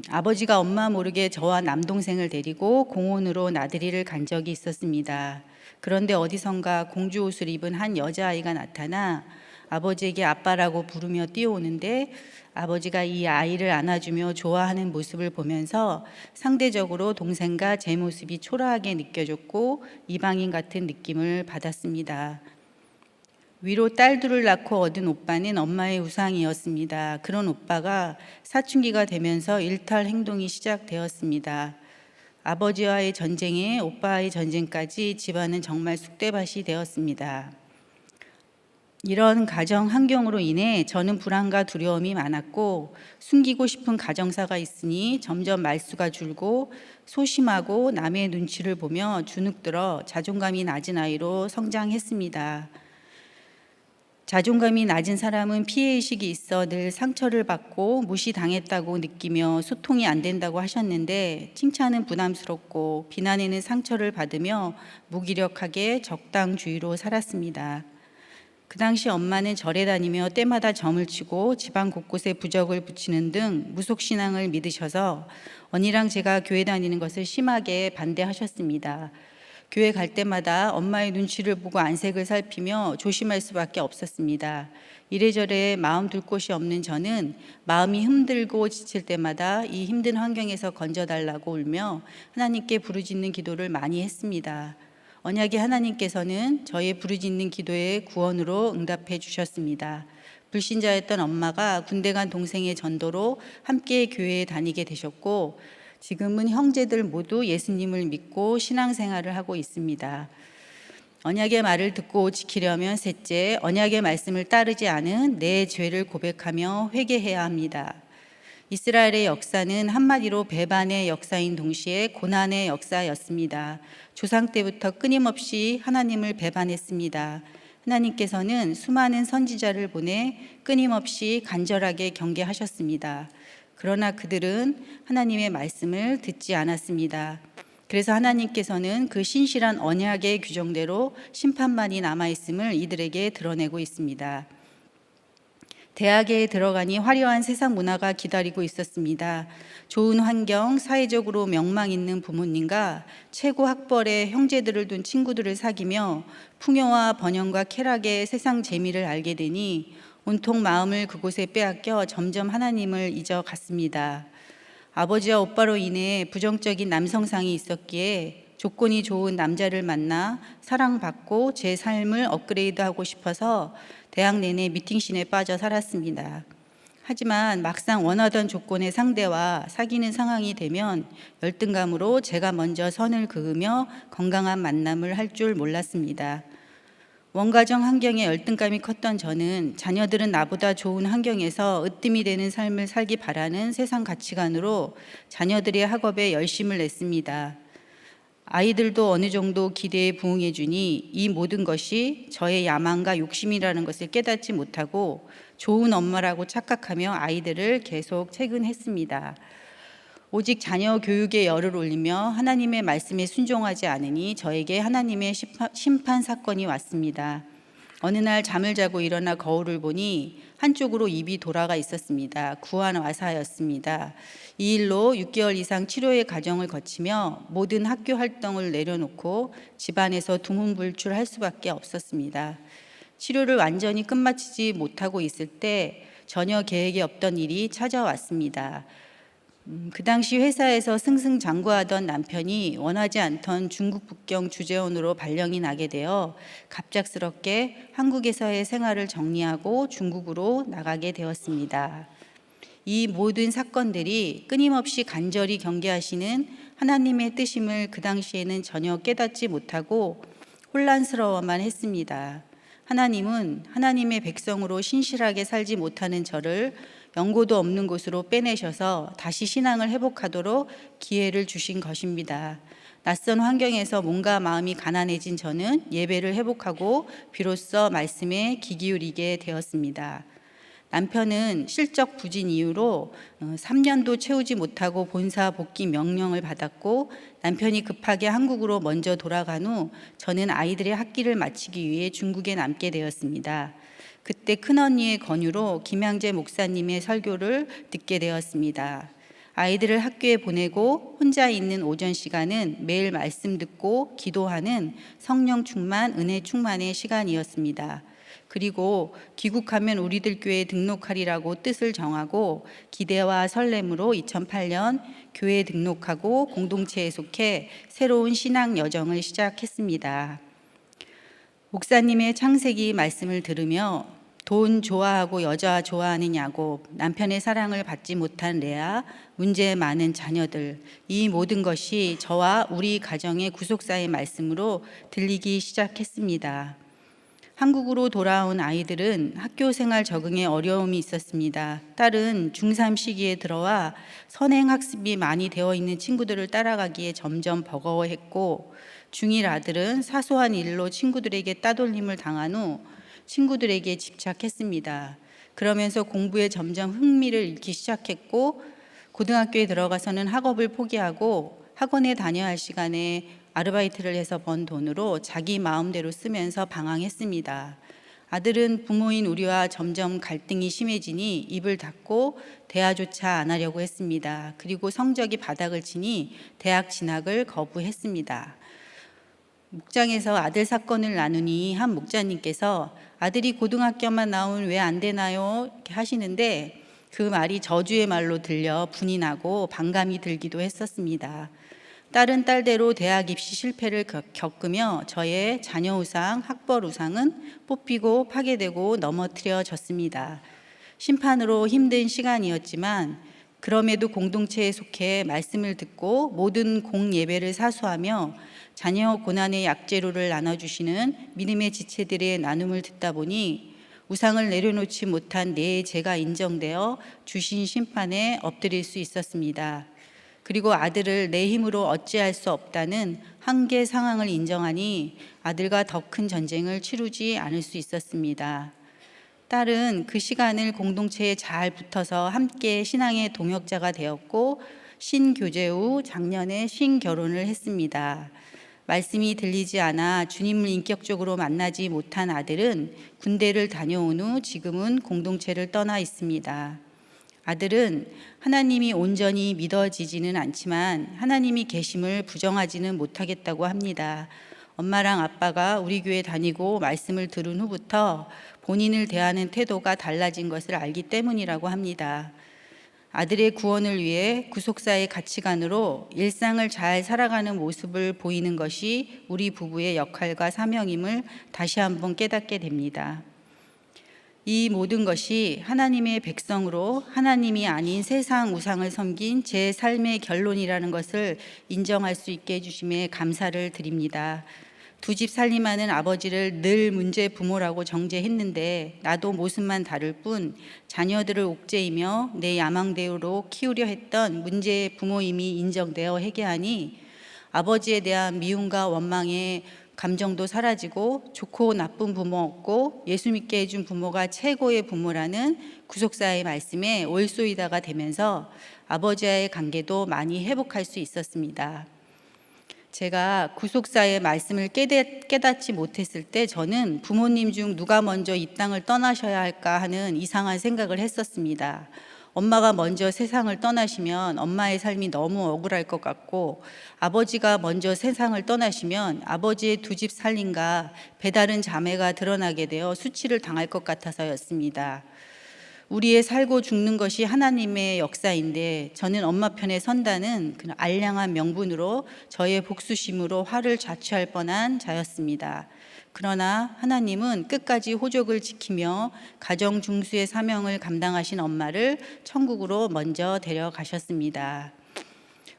아버지가 엄마 모르게 저와 남동생을 데리고 공원으로 나들이를 간 적이 있었습니다. 그런데 어디선가 공주 옷을 입은 한 여자아이가 나타나 아버지에게 아빠라고 부르며 뛰어오는데 아버지가 이 아이를 안아주며 좋아하는 모습을 보면서 상대적으로 동생과 제 모습이 초라하게 느껴졌고 이방인 같은 느낌을 받았습니다. 위로 딸 둘을 낳고 얻은 오빠는 엄마의 우상이었습니다. 그런 오빠가 사춘기가 되면서 일탈 행동이 시작되었습니다. 아버지와의 전쟁에 오빠의 전쟁까지 집안은 정말 쑥대밭이 되었습니다. 이런 가정 환경으로 인해 저는 불안과 두려움이 많았고 숨기고 싶은 가정사가 있으니 점점 말수가 줄고 소심하고 남의 눈치를 보며 주눅들어 자존감이 낮은 아이로 성장했습니다. 자존감이 낮은 사람은 피해의식이 있어 늘 상처를 받고 무시당했다고 느끼며 소통이 안 된다고 하셨는데 칭찬은 부담스럽고 비난에는 상처를 받으며 무기력하게 적당주의로 살았습니다. 그 당시 엄마는 절에 다니며 때마다 점을 치고 집안 곳곳에 부적을 붙이는 등 무속신앙을 믿으셔서 언니랑 제가 교회 다니는 것을 심하게 반대하셨습니다. 교회 갈 때마다 엄마의 눈치를 보고 안색을 살피며 조심할 수밖에 없었습니다. 이래저래 마음 둘 곳이 없는 저는 마음이 힘들고 지칠 때마다 이 힘든 환경에서 건져달라고 울며 하나님께 부르짖는 기도를 많이 했습니다. 언약의 하나님께서는 저의 부르짖는 기도에 구원으로 응답해 주셨습니다. 불신자였던 엄마가 군대 간 동생의 전도로 함께 교회에 다니게 되셨고 지금은 형제들 모두 예수님을 믿고 신앙생활을 하고 있습니다. 언약의 말을 듣고 지키려면 셋째, 언약의 말씀을 따르지 않은 내 죄를 고백하며 회개해야 합니다. 이스라엘의 역사는 한마디로 배반의 역사인 동시에 고난의 역사였습니다. 조상 때부터 끊임없이 하나님을 배반했습니다. 하나님께서는 수많은 선지자를 보내 끊임없이 간절하게 경계하셨습니다. 그러나 그들은 하나님의 말씀을 듣지 않았습니다. 그래서 하나님께서는 그 신실한 언약의 규정대로 심판만이 남아있음을 이들에게 드러내고 있습니다. 대학에 들어가니 화려한 세상 문화가 기다리고 있었습니다. 좋은 환경, 사회적으로 명망 있는 부모님과 최고 학벌의 형제들을 둔 친구들을 사귀며 풍요와 번영과 쾌락의 세상 재미를 알게 되니 온통 마음을 그곳에 빼앗겨 점점 하나님을 잊어갔습니다. 아버지와 오빠로 인해 부정적인 남성상이 있었기에 조건이 좋은 남자를 만나 사랑받고 제 삶을 업그레이드하고 싶어서 대학 내내 미팅신에 빠져 살았습니다. 하지만 막상 원하던 조건의 상대와 사귀는 상황이 되면 열등감으로 제가 먼저 선을 그으며 건강한 만남을 할 줄 몰랐습니다. 원가정 환경에 열등감이 컸던 저는 자녀들은 나보다 좋은 환경에서 으뜸이 되는 삶을 살기 바라는 세상 가치관으로 자녀들의 학업에 열심을 냈습니다. 아이들도 어느 정도 기대에 부응해 주니 이 모든 것이 저의 야망과 욕심이라는 것을 깨닫지 못하고 좋은 엄마라고 착각하며 아이들을 계속 채근했습니다. 오직 자녀 교육에 열을 올리며 하나님의 말씀에 순종하지 않으니 저에게 하나님의 심판 사건이 왔습니다. 어느 날 잠을 자고 일어나 거울을 보니 한쪽으로 입이 돌아가 있었습니다. 구안 와사였습니다. 이 일로 6개월 이상 치료의 과정을 거치며 모든 학교 활동을 내려놓고 집안에서 두문불출할 수밖에 없었습니다. 치료를 완전히 끝마치지 못하고 있을 때 전혀 계획이 없던 일이 찾아왔습니다. 그 당시 회사에서 승승장구하던 남편이 원하지 않던 중국 북경 주재원으로 발령이 나게 되어 갑작스럽게 한국에서의 생활을 정리하고 중국으로 나가게 되었습니다. 이 모든 사건들이 끊임없이 간절히 경계하시는 하나님의 뜻임을 그 당시에는 전혀 깨닫지 못하고 혼란스러워만 했습니다. 하나님은 하나님의 백성으로 신실하게 살지 못하는 저를 연고도 없는 곳으로 빼내셔서 다시 신앙을 회복하도록 기회를 주신 것입니다. 낯선 환경에서 몸과 마음이 가난해진 저는 예배를 회복하고 비로소 말씀에 귀 기울이게 되었습니다. 남편은 실적 부진 이유로 3년도 채우지 못하고 본사 복귀 명령을 받았고, 남편이 급하게 한국으로 먼저 돌아간 후 저는 아이들의 학기를 마치기 위해 중국에 남게 되었습니다. 그때 큰언니의 권유로 김양재 목사님의 설교를 듣게 되었습니다. 아이들을 학교에 보내고 혼자 있는 오전 시간은 매일 말씀 듣고 기도하는 성령 충만, 은혜 충만의 시간이었습니다. 그리고 귀국하면 우리들 교회에 등록하리라고 뜻을 정하고 기대와 설렘으로 2008년 교회에 등록하고 공동체에 속해 새로운 신앙 여정을 시작했습니다. 목사님의 창세기 말씀을 들으며 돈 좋아하고 여자 좋아하는 야곱, 남편의 사랑을 받지 못한 레아, 문제 많은 자녀들, 이 모든 것이 저와 우리 가정의 구속사의 말씀으로 들리기 시작했습니다. 한국으로 돌아온 아이들은 학교 생활 적응에 어려움이 있었습니다. 딸은 중3 시기에 들어와 선행 학습이 많이 되어 있는 친구들을 따라가기에 점점 버거워했고, 중1 아들은 사소한 일로 친구들에게 따돌림을 당한 후 친구들에게 집착했습니다. 그러면서 공부에 점점 흥미를 잃기 시작했고, 고등학교에 들어가서는 학업을 포기하고 학원에 다녀야 할 시간에 아르바이트를 해서 번 돈으로 자기 마음대로 쓰면서 방황했습니다. 아들은 부모인 우리와 점점 갈등이 심해지니 입을 닫고 대화조차 안 하려고 했습니다. 그리고 성적이 바닥을 치니 대학 진학을 거부했습니다. 목장에서 아들 사건을 나누니 한 목자님께서 아들이 고등학교만 나오면 왜 안 되나요? 이렇게 하시는데 그 말이 저주의 말로 들려 분이 나고 반감이 들기도 했었습니다. 딸은 딸대로 대학 입시 실패를 겪으며 저의 자녀 우상, 학벌 우상은 뽑히고 파괴되고 넘어뜨려졌습니다. 심판으로 힘든 시간이었지만 그럼에도 공동체에 속해 말씀을 듣고 모든 공예배를 사수하며 자녀 고난의 약재료를 나눠주시는 믿음의 지체들의 나눔을 듣다 보니 우상을 내려놓지 못한 내 죄가 인정되어 주신 심판에 엎드릴 수 있었습니다. 그리고 아들을 내 힘으로 어찌할 수 없다는 한계 상황을 인정하니 아들과 더 큰 전쟁을 치르지 않을 수 있었습니다. 딸은 그 시간을 공동체에 잘 붙어서 함께 신앙의 동역자가 되었고, 신교제 후 작년에 신결혼을 했습니다. 말씀이 들리지 않아 주님을 인격적으로 만나지 못한 아들은 군대를 다녀온 후 지금은 공동체를 떠나 있습니다. 아들은 하나님이 온전히 믿어지지는 않지만 하나님이 계심을 부정하지는 못하겠다고 합니다. 엄마랑 아빠가 우리 교회 다니고 말씀을 들은 후부터 본인을 대하는 태도가 달라진 것을 알기 때문이라고 합니다. 아들의 구원을 위해 구속사의 가치관으로 일상을 잘 살아가는 모습을 보이는 것이 우리 부부의 역할과 사명임을 다시 한번 깨닫게 됩니다. 이 모든 것이 하나님의 백성으로 하나님이 아닌 세상 우상을 섬긴 제 삶의 결론이라는 것을 인정할 수 있게 해주심에 감사를 드립니다. 두 집 살림하는 아버지를 늘 문제 부모라고 정죄했는데 나도 모습만 다를 뿐 자녀들을 옥죄이며 내 야망대로 키우려 했던 문제 부모임이 인정되어 회개하니 아버지에 대한 미움과 원망의 감정도 사라지고 좋고 나쁜 부모 없고 예수 믿게 해준 부모가 최고의 부모라는 구속사의 말씀에 올소이다가 되면서 아버지와의 관계도 많이 회복할 수 있었습니다. 제가 구속사의 말씀을 깨닫지 못했을 때 저는 부모님 중 누가 먼저 이 땅을 떠나셔야 할까 하는 이상한 생각을 했었습니다. 엄마가 먼저 세상을 떠나시면 엄마의 삶이 너무 억울할 것 같고, 아버지가 먼저 세상을 떠나시면 아버지의 두 집 살림과 배다른 자매가 드러나게 되어 수치를 당할 것 같아서였습니다. 우리의 살고 죽는 것이 하나님의 역사인데 저는 엄마 편에 선다는 그 알량한 명분으로 저의 복수심으로 화를 자초할 뻔한 자였습니다. 그러나 하나님은 끝까지 호족을 지키며 가정 중수의 사명을 감당하신 엄마를 천국으로 먼저 데려가셨습니다.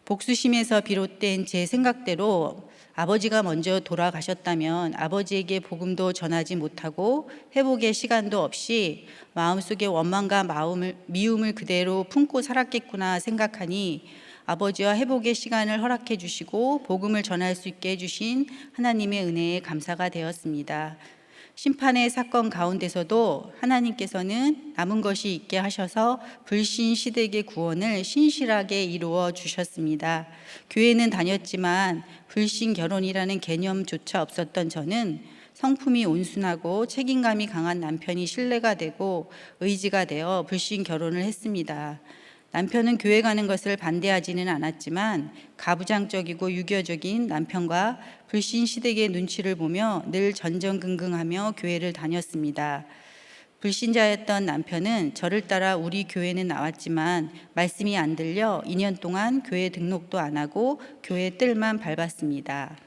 복수심에서 비롯된 제 생각대로 아버지가 먼저 돌아가셨다면 아버지에게 복음도 전하지 못하고 회복의 시간도 없이 마음속에 원망과 미움을 그대로 품고 살았겠구나 생각하니 아버지와 회복의 시간을 허락해 주시고 복음을 전할 수 있게 해주신 하나님의 은혜에 감사가 되었습니다. 심판의 사건 가운데서도 하나님께서는 남은 것이 있게 하셔서 불신 시댁의 구원을 신실하게 이루어 주셨습니다. 교회는 다녔지만 불신 결혼이라는 개념조차 없었던 저는 성품이 온순하고 책임감이 강한 남편이 신뢰가 되고 의지가 되어 불신 결혼을 했습니다. 남편은 교회 가는 것을 반대하지는 않았지만 가부장적이고 유교적인 남편과 불신 시댁의 눈치를 보며 늘 전전긍긍하며 교회를 다녔습니다. 불신자였던 남편은 저를 따라 우리 교회는 나왔지만 말씀이 안 들려 2년 동안 교회 등록도 안 하고 교회 뜰만 밟았습니다.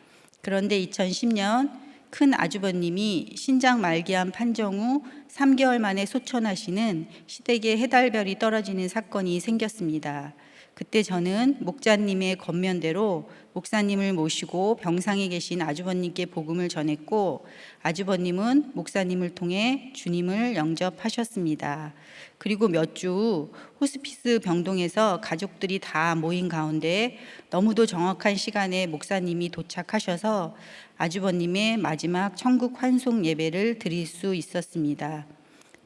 그런데 2010년 큰 아주버님이 신장 말기암 판정 후 3개월 만에 소천하시는 시댁의 해달별이 떨어지는 사건이 생겼습니다. 그때 저는 목자님의 권면대로 목사님을 모시고 병상에 계신 아주버님께 복음을 전했고 아주버님은 목사님을 통해 주님을 영접하셨습니다. 그리고 몇 주 후 호스피스 병동에서 가족들이 다 모인 가운데 너무도 정확한 시간에 목사님이 도착하셔서 아주버님의 마지막 천국 환송 예배를 드릴 수 있었습니다.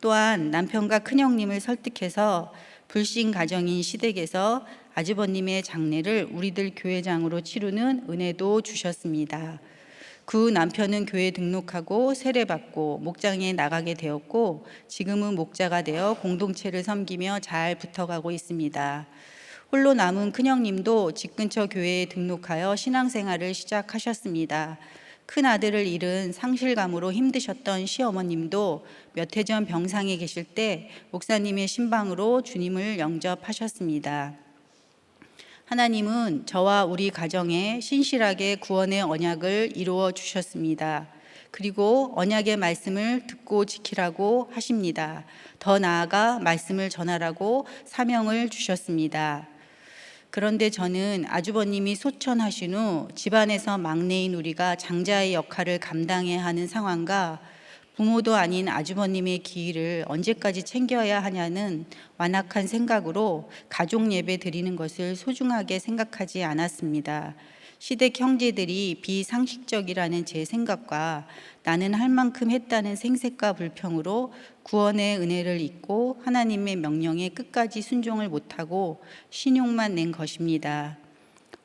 또한 남편과 큰형님을 설득해서 불신 가정인 시댁에서 아주버님의 장례를 우리들 교회장으로 치르는 은혜도 주셨습니다. 그 남편은 교회 등록하고 세례받고 목장에 나가게 되었고 지금은 목자가 되어 공동체를 섬기며 잘 붙어가고 있습니다. 홀로 남은 큰형님도 집 근처 교회에 등록하여 신앙생활을 시작하셨습니다. 큰 아들을 잃은 상실감으로 힘드셨던 시어머님도 몇 해 전 병상에 계실 때 목사님의 신방으로 주님을 영접하셨습니다. 하나님은 저와 우리 가정에 신실하게 구원의 언약을 이루어 주셨습니다. 그리고 언약의 말씀을 듣고 지키라고 하십니다. 더 나아가 말씀을 전하라고 사명을 주셨습니다. 그런데 저는 아주버님이 소천하신 후 집안에서 막내인 우리가 장자의 역할을 감당해야 하는 상황과 부모도 아닌 아주버님의 기일을 언제까지 챙겨야 하냐는 완악한 생각으로 가족 예배 드리는 것을 소중하게 생각하지 않았습니다. 시댁 형제들이 비상식적이라는 제 생각과 나는 할 만큼 했다는 생색과 불평으로 구원의 은혜를 잊고 하나님의 명령에 끝까지 순종을 못하고 신용만 낸 것입니다.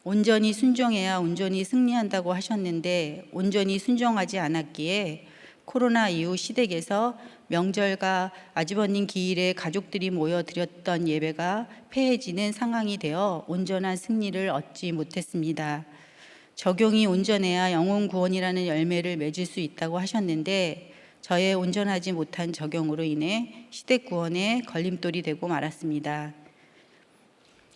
온전히 순종해야 온전히 승리한다고 하셨는데 온전히 순종하지 않았기에 코로나 이후 시댁에서 명절과 아주버님 기일에 가족들이 모여 드렸던 예배가 폐해지는 상황이 되어 온전한 승리를 얻지 못했습니다. 적용이 온전해야 영혼 구원이라는 열매를 맺을 수 있다고 하셨는데 저의 온전하지 못한 적용으로 인해 시댁 구원에 걸림돌이 되고 말았습니다.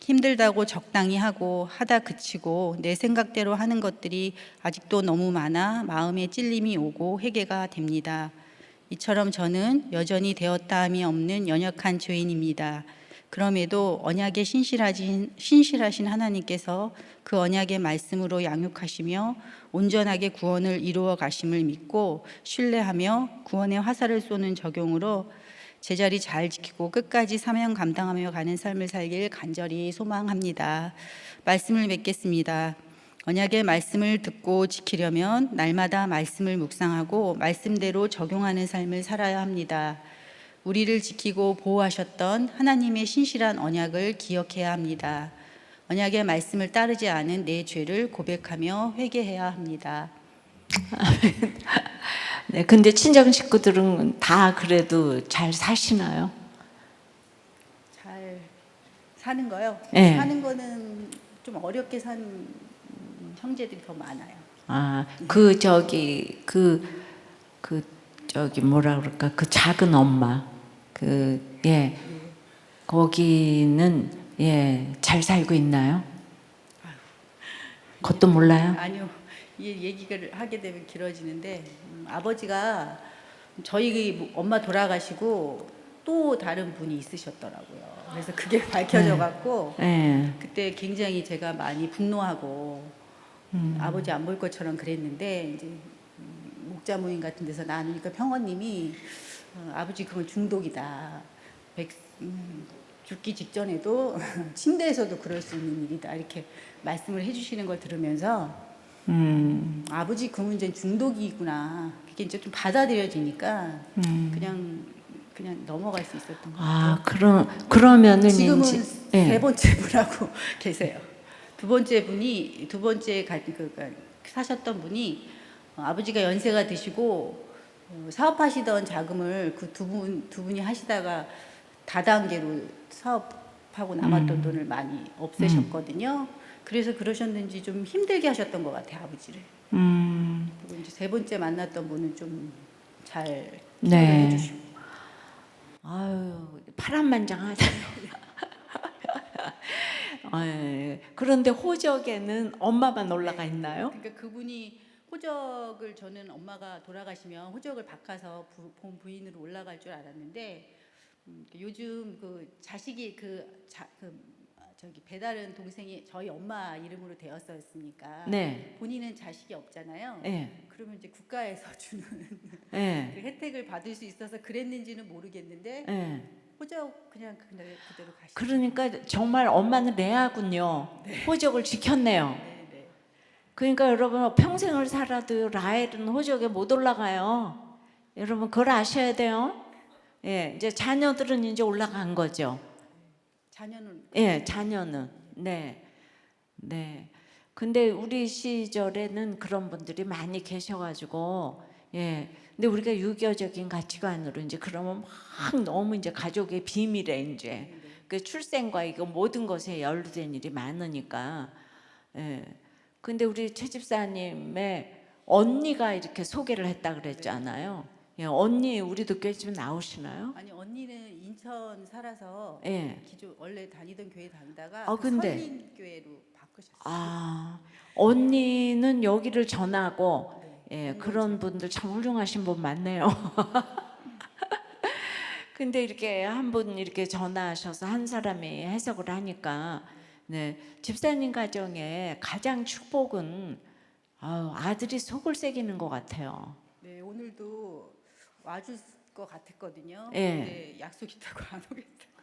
힘들다고 적당히 하고 하다 그치고 내 생각대로 하는 것들이 아직도 너무 많아 마음에 찔림이 오고 회개가 됩니다. 이처럼 저는 여전히 되었다함이 없는 연약한 죄인입니다. 그럼에도 언약에 신실하신 하나님께서 그 언약의 말씀으로 양육하시며 온전하게 구원을 이루어 가심을 믿고 신뢰하며 구원의 화살을 쏘는 적용으로 제자리 잘 지키고 끝까지 사명 감당하며 가는 삶을 살길 간절히 소망합니다. 말씀을 맺겠습니다. 언약의 말씀을 듣고 지키려면 날마다 말씀을 묵상하고 말씀대로 적용하는 삶을 살아야 합니다. 우리를 지키고 보호하셨던 하나님의 신실한 언약을 기억해야 합니다. 언약의 말씀을 따르지 않은 내 죄를 고백하며 회개해야 합니다. 네, 근데 친정 식구들은 다 그래도 잘 사시나요? 잘 사는 거요? 네. 사는 거는 좀 어렵게 산 형제들이 더 많아요. 아, 뭐라 그럴까? 그 작은 엄마. 예, 거기는 잘 살고 있나요? 그것도 몰라요? 아니요. 이 얘기를 하게 되면 길어지는데 아버지가 저희 엄마 돌아가시고 또 다른 분이 있으셨더라고요. 그래서 그게 밝혀져 갖고 예. 그때 굉장히 제가 많이 분노하고 아버지 안 볼 것처럼 그랬는데 이제 목자 모임 같은 데서 나누니까 평원님이 아버지 그건 중독이다. 죽기 직전에도 침대에서도 그럴 수 있는 일이다. 이렇게 말씀을 해주시는 걸 들으면서 아버지 그 문제는 중독이구나. 그게 이제 좀 받아들여지니까 그냥 넘어갈 수 있었던 것 같아요. 그러면은 지금은 이제, 세 번째 분하고 계세요. 두 번째 사셨던 분이 아버지가 연세가 드시고 사업하시던 자금을 그 두 분이 하시다가 다단계로 사업하고 남았던 돈을 많이 없애셨거든요. 그래서 그러셨는지 좀 힘들게 하셨던 것 같아요, 아버지를. 그리고 이제 세 번째 만났던 분은 좀 잘 네. 해주시고. 아유, 파란만장하세요. 그런데 호적에는 엄마만 올라가 있나요? 그러니까 그분이 호적을 저는 엄마가 돌아가시면 호적을 바꿔서 본 부인으로 올라갈 줄 알았는데 요즘 그 자식이 저기 배다른 동생이 저희 엄마 이름으로 되었었으니까 네. 본인은 자식이 없잖아요. 네. 그러면 이제 국가에서 주는 그 네. 혜택을 받을 수 있어서 그랬는지는 모르겠는데 네. 호적 그냥 그대로 가시죠. 그러니까 정말 엄마는 레아군요. 호적을 지켰네요. 네, 네. 그러니까 여러분 평생을 살아도 라헬은 호적에 못 올라가요. 여러분 그걸 아셔야 돼요. 예, 이제 자녀들은 이제 올라간 거죠. 자녀는 예, 자녀는 네, 네. 근데 우리 시절에는 그런 분들이 많이 계셔가지고 예. 근데 우리가 유교적인 가치관으로 이제 그러면 막 너무 이제 가족의 비밀에 이제 그 출생과 이거 모든 것에 연루된 일이 많으니까 예. 근데 우리 최 집사님의 언니가 이렇게 소개를 했다 그랬잖아요. 예, 언니 우리도 교회 좀 나오시나요? 아니 언니는 인천 살아서 예. 원래 다니던 교회 다니다가 근데 설린교회로 바꾸셨어요. 언니는 여기를 전하고 예, 공동체. 그런 분들 참 훌륭하신 분 많네요. 근데 이렇게 한 분 이렇게 전화하셔서 한 사람이 해석을 하니까 네, 집사님 가정에 가장 축복은 아들이 속을 새기는 것 같아요. 네, 오늘도 와줄 것 같았거든요. 예. 근데 약속 있다고 안 오겠다고.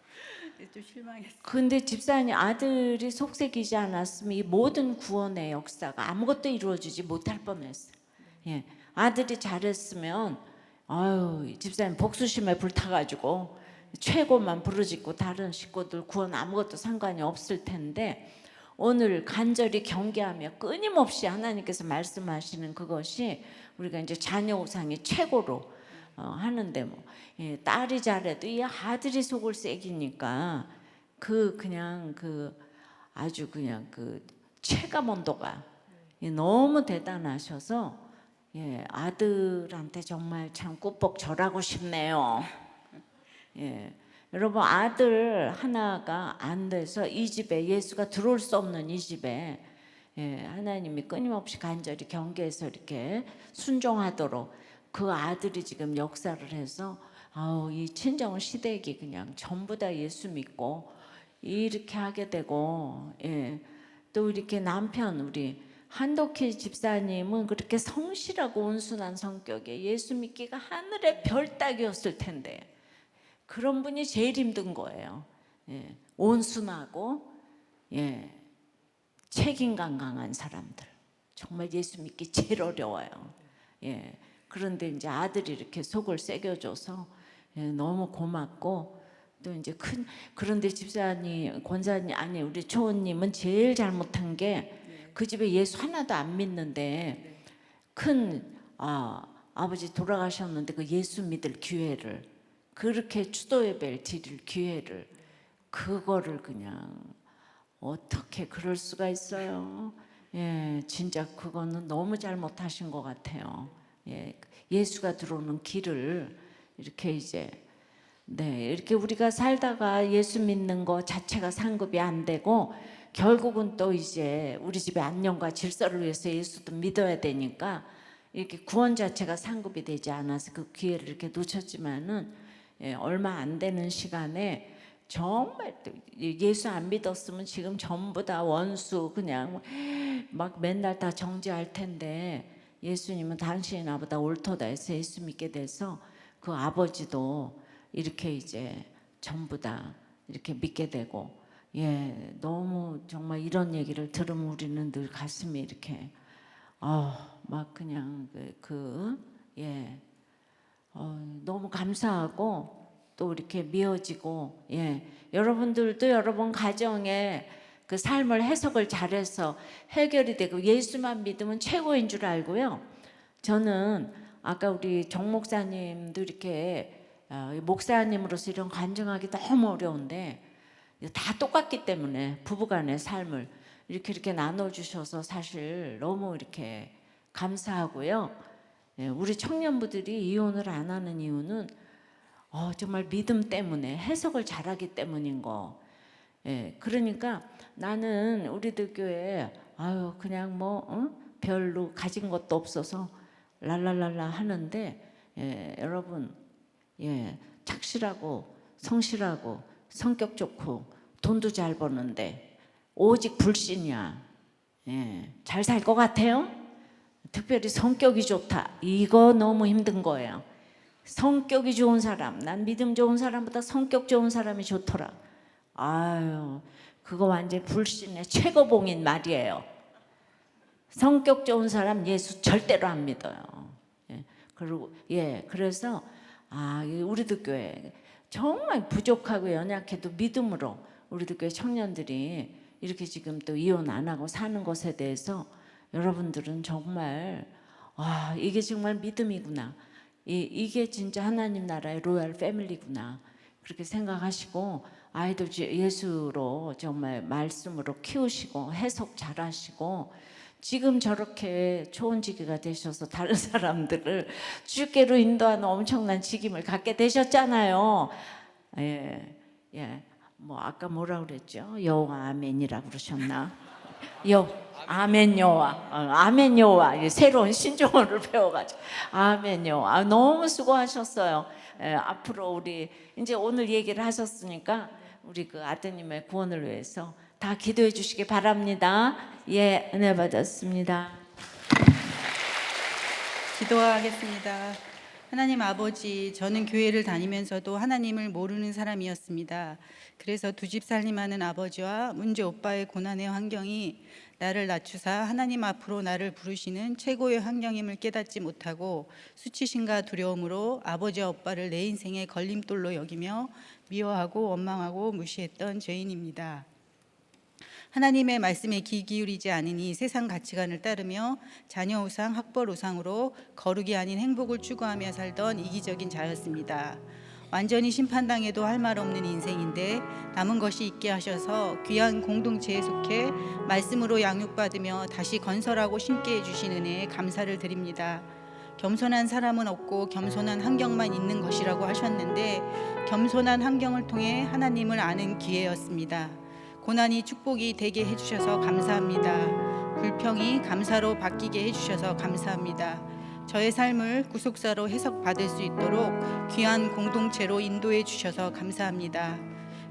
좀 실망했어요. 근데 집사님 아들이 속새기지 않았으면 이 모든 구원의 역사가 아무것도 이루어지지 못할 뻔했어요. 예, 아들이 잘했으면 집사님 복수심에 불타가지고 최고만 부르짖고 다른 식구들 구원 아무것도 상관이 없을 텐데 오늘 간절히 경계하며 끊임없이 하나님께서 말씀하시는 그것이 우리가 이제 자녀 우상이 최고로 하는데 뭐 딸이 잘해도 이 아들이 속을 새기니까 그냥 아주 그냥 그 체감 온도가 너무 대단하셔서 아들한테 정말 참 꾸벅 절하고 싶네요. 여러분 아들 하나가 안 돼서 이 집에 예수가 들어올 수 없는 이 집에 하나님이 끊임없이 간절히 경계해서 이렇게 순종하도록 그 아들이 지금 역사를 해서 이 친정 시댁이 그냥 전부 다 예수 믿고 이렇게 하게 되고 또 이렇게 남편 우리 한덕희 집사님은 그렇게 성실하고 온순한 성격에 예수 믿기가 하늘의 별 따기였을 텐데 그런 분이 제일 힘든 거예요. 온순하고 책임감 강한 사람들 정말 예수 믿기 제일 어려워요. 그런데 이제 아들이 이렇게 속을 새겨줘서 너무 고맙고 또 이제 그런데 집사님 권사님 아니 우리 초원님은 제일 잘못한 게 그 집에 예수 하나도 안 믿는데 아버지 돌아가셨는데 그 예수 믿을 기회를 그렇게 추도 예배를 드릴 기회를 그거를 그냥 어떻게 그럴 수가 있어요? 진짜 그거는 너무 잘못하신 것 같아요. 예수가 들어오는 길을 이렇게 이제 네, 이렇게 우리가 살다가 예수 믿는 거 자체가 상급이 안 되고 결국은 또 이제 우리 집의 안녕과 질서를 위해서 예수도 믿어야 되니까 이렇게 구원 자체가 상급이 되지 않아서 그 기회를 이렇게 놓쳤지만은 얼마 안 되는 시간에 정말 예수 안 믿었으면 지금 전부 다 원수 그냥 막 맨날 다 정죄할 텐데 예수님은 당신이 나보다 옳도다 해서 예수 믿게 돼서 그 아버지도 이렇게 이제 전부 다 이렇게 믿게 되고 너무 정말 이런 얘기를 들으면 우리는 늘 가슴이 이렇게 막 그냥 너무 감사하고 또 이렇게 미어지고 여러분들도 여러분 가정에 그 삶을 해석을 잘해서 해결이 되고 예수만 믿으면 최고인 줄 알고요. 저는 아까 우리 정 목사님도 이렇게 목사님으로서 이런 간증하기 너무 어려운데 다 똑같기 때문에 부부간의 삶을 이렇게 나눠주셔서 사실 너무 이렇게 감사하고요. 우리 청년부들이 이혼을 안 하는 이유는 정말 믿음 때문에 해석을 잘하기 때문인 거. 그러니까 나는 우리들 교회 그냥 별로 가진 것도 없어서 랄랄랄라 하는데 여러분 착실하고 성실하고 성격 좋고 돈도 잘 버는데 오직 불신이야. 잘 살 것 같아요? 특별히 성격이 좋다. 이거 너무 힘든 거예요. 성격이 좋은 사람, 난 믿음 좋은 사람보다 성격 좋은 사람이 좋더라. 그거 완전 불신의 최고봉인 말이에요. 성격 좋은 사람 예수 절대로 안 믿어요. 그리고 그래서 우리들 교회 정말 부족하고 연약해도 믿음으로 우리들 교회 청년들이 이렇게 지금 또 이혼 안 하고 사는 것에 대해서 여러분들은 정말 이게 정말 믿음이구나. 이게 진짜 하나님 나라의 로얄 패밀리구나. 그렇게 생각하시고 아이들 예수로 정말 말씀으로 키우시고 해석 잘하시고 지금 저렇게 좋은 지기가 되셔서 다른 사람들을 주께로 인도하는 엄청난 직임을 갖게 되셨잖아요. 아까 뭐라 그랬죠? 여호와 아멘이라고 그러셨나? 아멘 여호와, 아멘 여호와. 새로운 신조어를 배워가지고 아멘 여호와. 너무 수고하셨어요. 앞으로 우리 이제 오늘 얘기를 하셨으니까 우리 그 아드님의 구원을 위해서 다 기도해 주시기 바랍니다. 은혜 받았습니다. 기도하겠습니다. 하나님 아버지, 저는 교회를 다니면서도 하나님을 모르는 사람이었습니다. 그래서 두 집 살림하는 아버지와 문제 오빠의 고난의 환경이 나를 낮추사 하나님 앞으로 나를 부르시는 최고의 환경임을 깨닫지 못하고 수치심과 두려움으로 아버지와 오빠를 내 인생의 걸림돌로 여기며 미워하고 원망하고 무시했던 죄인입니다. 하나님의 말씀에 귀 기울이지 않으니 세상 가치관을 따르며 자녀 우상, 학벌 우상으로 거룩이 아닌 행복을 추구하며 살던 이기적인 자였습니다. 완전히 심판당해도 할 말 없는 인생인데 남은 것이 있게 하셔서 귀한 공동체에 속해 말씀으로 양육받으며 다시 건설하고 심게 해주신 은혜에 감사를 드립니다. 겸손한 사람은 없고 겸손한 환경만 있는 것이라고 하셨는데 겸손한 환경을 통해 하나님을 아는 기회였습니다. 고난이 축복이 되게 해주셔서 감사합니다. 불평이 감사로 바뀌게 해주셔서 감사합니다. 저의 삶을 구속사로 해석받을 수 있도록 귀한 공동체로 인도해 주셔서 감사합니다.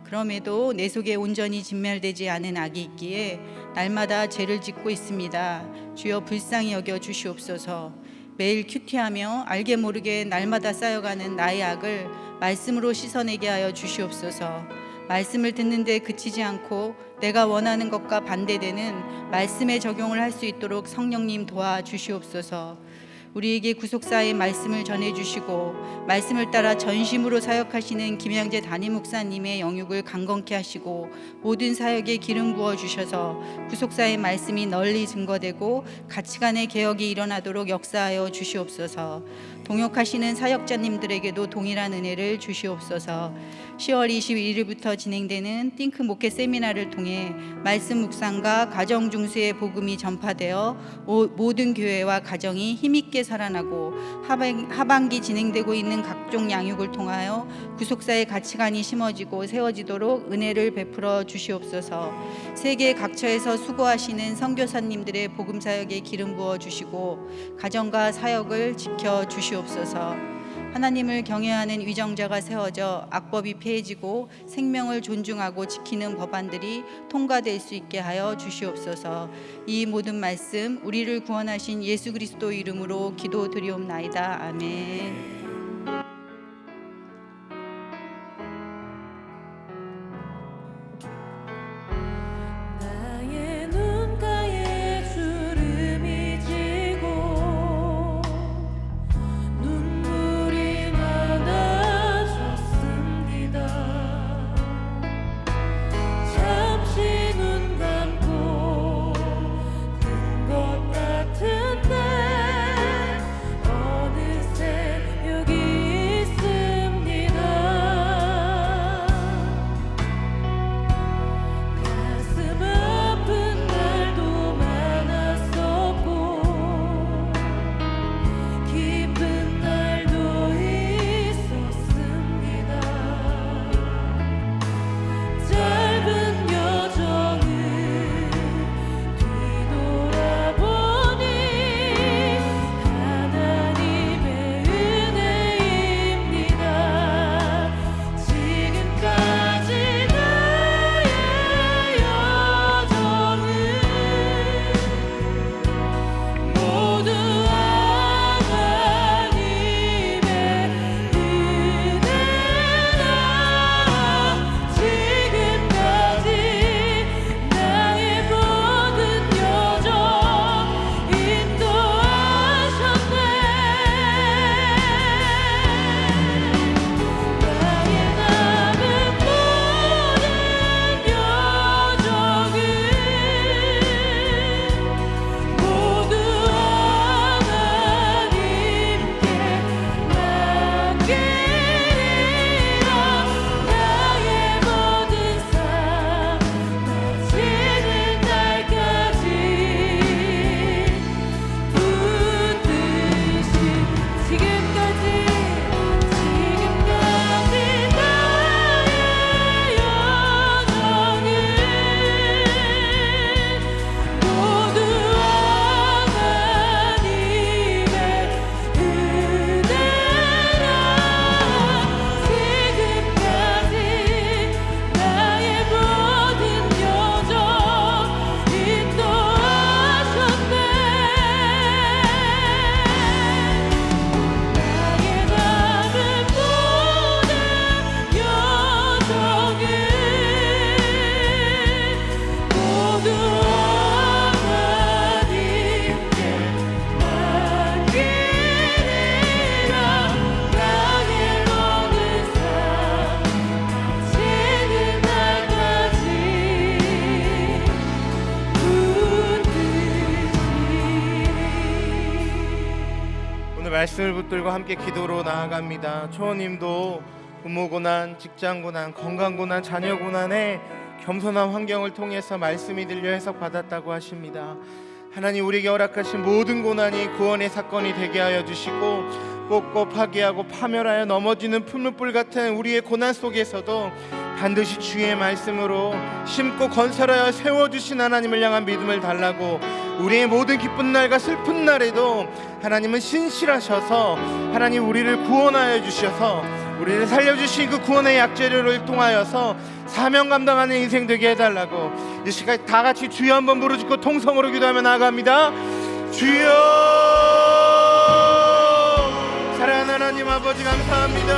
그럼에도 내 속에 온전히 진멸되지 않은 악이 있기에 날마다 죄를 짓고 있습니다. 주여 불쌍히 여겨 주시옵소서. 매일 큐티하며 알게 모르게 날마다 쌓여가는 나의 악을 말씀으로 씻어내게 하여 주시옵소서. 말씀을 듣는데 그치지 않고 내가 원하는 것과 반대되는 말씀에 적용을 할 수 있도록 성령님 도와주시옵소서. 우리에게 구속사의 말씀을 전해주시고 말씀을 따라 전심으로 사역하시는 김양재 담임 목사님의 영육을 강건케 하시고 모든 사역에 기름 부어주셔서 구속사의 말씀이 널리 증거되고 가치관의 개혁이 일어나도록 역사하여 주시옵소서. 동역하시는 사역자님들에게도 동일한 은혜를 주시옵소서. 10월 21일부터 진행되는 띵크 목회 세미나를 통해 말씀 묵상과 가정 중수의 복음이 전파되어 모든 교회와 가정이 힘있게 살아나고 하반기 진행되고 있는 각종 양육을 통하여 구속사의 가치관이 심어지고 세워지도록 은혜를 베풀어 주시옵소서. 세계 각처에서 수고하시는 선교사님들의 복음 사역에 기름 부어 주시고 가정과 사역을 지켜 주시옵소서. 하나님을 경외하는 위정자가 세워져 악법이 폐해지고 생명을 존중하고 지키는 법안들이 통과될 수 있게 하여 주시옵소서. 이 모든 말씀 우리를 구원하신 예수 그리스도 이름으로 기도드리옵나이다. 아멘. 말씀을 붙들고 함께 기도로 나아갑니다. 초원님도 부모 고난, 직장 고난, 건강 고난, 자녀 고난에 겸손한 환경을 통해서 말씀이 들려 해석받았다고 하십니다. 하나님, 우리에게 허락하신 모든 고난이 구원의 사건이 되게 하여 주시고 꽂고 파괴하고 파멸하여 넘어지는 풀무불 같은 우리의 고난 속에서도 반드시 주의 말씀으로 심고 건설하여 세워주신 하나님을 향한 믿음을 달라고, 우리의 모든 기쁜 날과 슬픈 날에도 하나님은 신실하셔서 하나님 우리를 구원하여 주셔서 우리를 살려주신 그 구원의 약재료를 통하여서 사명 감당하는 인생 되게 해달라고 이 시간 다 같이 주여 한번 부르짖고 통성으로 기도하며 나아갑니다. 주여! 사랑하는 하나님 아버지, 감사합니다.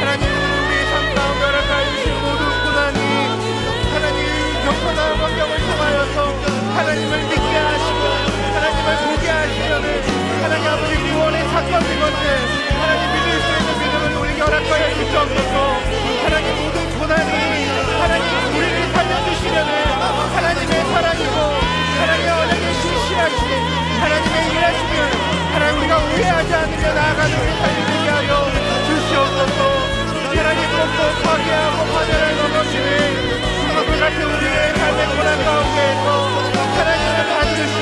하나님, 우리의 삶 가운데 허락하여 주신 모든 고난이 하나님 경건한 환경을 통하여서 하나님을 믿게 하시고 하나님을 보게 하시려는 하나님 아버지 구원의 사건인 것을 하나님 믿을 수 있는 믿음을 우리에게 허락하여 주시옵소서. 하나님, 모든 고난이 하나님 우리를 살려주시려는 하나님의 사랑이고 하나님 언약의 신실하신 하나님의 일하심을 하나님 우리가 오해하지 않으려 나아가는 파괴하고 파멸을 넘어지는 그것 같은 우리의 삶의 고난 가운데에서 하나님은 반드시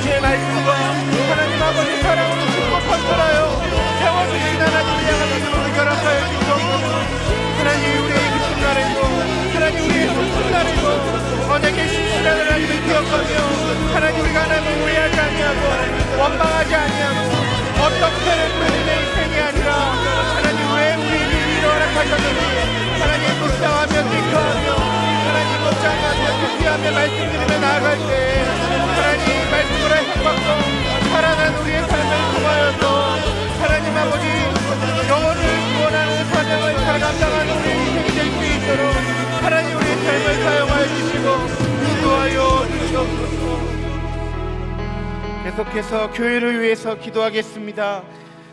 주의 말씀과 하나님 아버지 사랑으로 숨고 컨트라요 세워주신 하나님을 향한 믿음으로 결합하여 주옵소서. 하나님 우리의 기쁜 날에도 하나님 우리의 슬픈 날에도 언약의 신실한 하나님을 기억하며 하나님 우리가 하나님을 오해하지 아니하고 원망하지 아니하고 어떤 편을 부리는 인생이 아니라 하나님 왜 우리를 위로 허락하셨는지 하나님 묵상하며 띵크하며 하나님 묵상하며 띵크하며 말씀드리며 나아갈 때 하나님 말씀으로 행복하고 살아난 우리의 삶을 통하여서 하나님 아버지 영혼을 구원하는 사명을 잘 감당하는 우리의 인생이 될 수 있도록 하나님 우리의 삶을 사용하여 주시고 인도하여 주시옵소서. 계속해서 교회를 위해서 기도하겠습니다.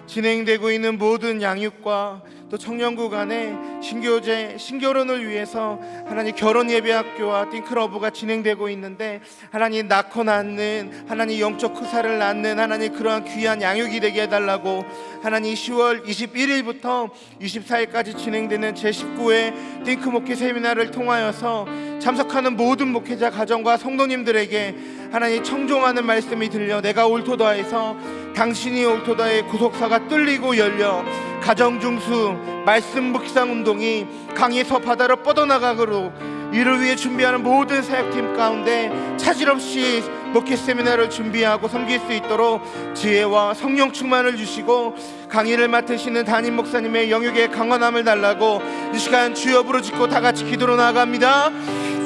진행되고 있는 모든 양육과 또 청년부 간의 신교제, 신결혼을 위해서 하나님 결혼 예배학교와 띵클러브가 진행되고 있는데 하나님 낳고 낳는 하나님 영적 후사를 낳는 하나님 그러한 귀한 양육이 되게 해달라고 하나님 10월 21일부터 24일까지 진행되는 제19회 띵크 목회 세미나를 통하여서 참석하는 모든 목회자 가정과 성도님들에게 하나님 청종하는 말씀이 들려 내가 옳도다에서 당신이 옳도다의 구속사가 뚫리고 열려 가정 중수 말씀 묵상 운동이 강에서 바다로 뻗어나가도록 이를 위해 준비하는 모든 사역팀 가운데 차질 없이 목회 세미나를 준비하고 섬길 수 있도록 지혜와 성령 충만을 주시고 강의를 맡으시는 담임 목사님의 영역에 강건함을 달라고 이 시간 주여 부르짖고 다 같이 기도로 나아갑니다.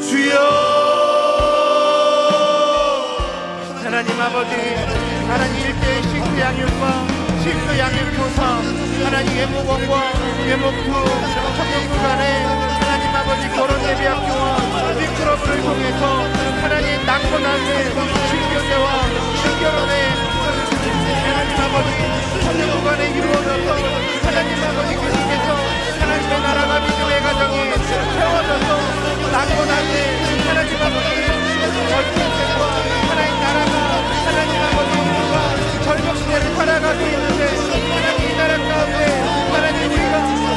주여 하나님 아버지 하나님 일대의 싱크 양육과 싱크 양육 교사 하나님 예목원과 예목투 청년부 간의 하나님 아버지 결혼 예배학교와 띵클러브를 통해서 하나님 낳고 낳는 신교제와 신결혼의 하나님 아버지 청년부 간에 이루어져서 하나님 아버지 계속해서 하나님의 나라가 믿음의 가정이 세워져서 낳고 낳는 하나님 아버지 절친생과 하나님 나라가 하나님 아버지 우리가 절벽 시대를 살아가고 있는데 하나님 이 나라 가운데 하나님 우리가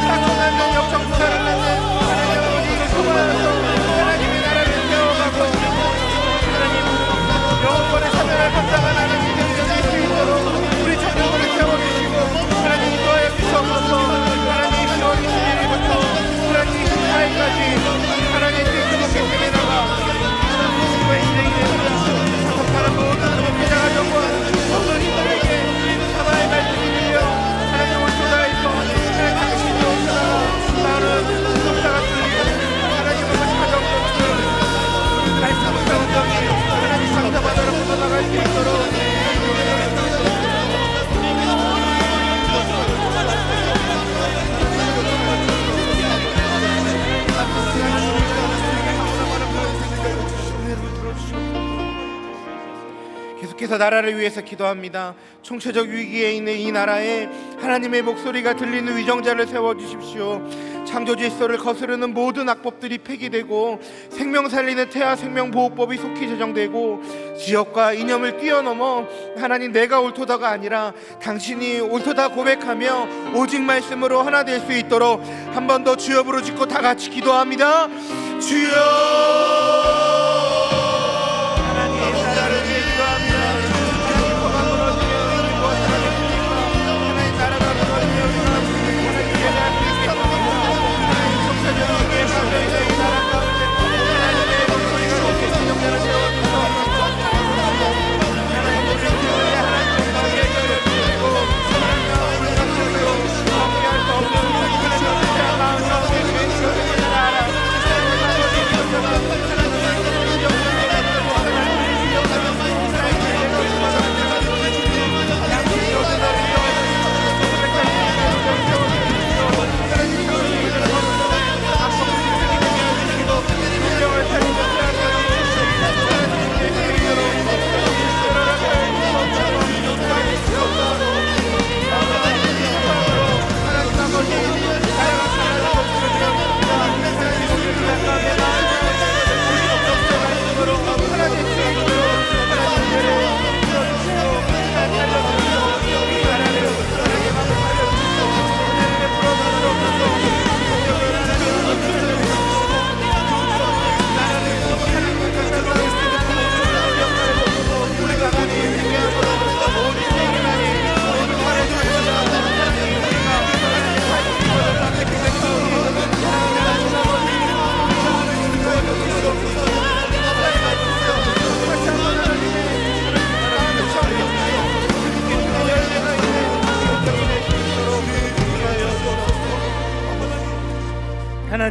낳고 낳는 역정부사를 낳는 하나님 아버지 이를 통하여서 하나님의 나라를 세워가고 하나님 영원의 사명을 감당하는 믿음이 될 수 있도록 우리 청년들을 세워주시고 하나님 인도하여 주시옵소서. 하나님 10월 21일부터 하나님 24일까지 하나님 띵크목회 세미나가 인생이 됩니다. 참석하는 모든 목회자 가정과 성도님들에게 하나의 말씀이 들려 하나님 옳도다에서 하나님 당신이 옳도다가 나는 구속사가 뚫리고 하나님 아버지 가정적으로 말씀 묵상 운동이 하나님 감사바다로 뻗어나갈 수 있도록 계속해서 나라를 위해서 기도합니다. 총체적 위기에 있는 이 나라에 하나님의 목소리가 들리는 위정자를 세워주십시오. 창조 질서를 거스르는 모든 악법들이 폐기되고 생명 살리는 태아 생명보호법이 속히 제정되고 지역과 이념을 뛰어넘어 하나님 내가 옳도다가 아니라 당신이 옳도다 고백하며 오직 말씀으로 하나 될 수 있도록 한 번 더 주여 부르짖고 다 같이 기도합니다. 주여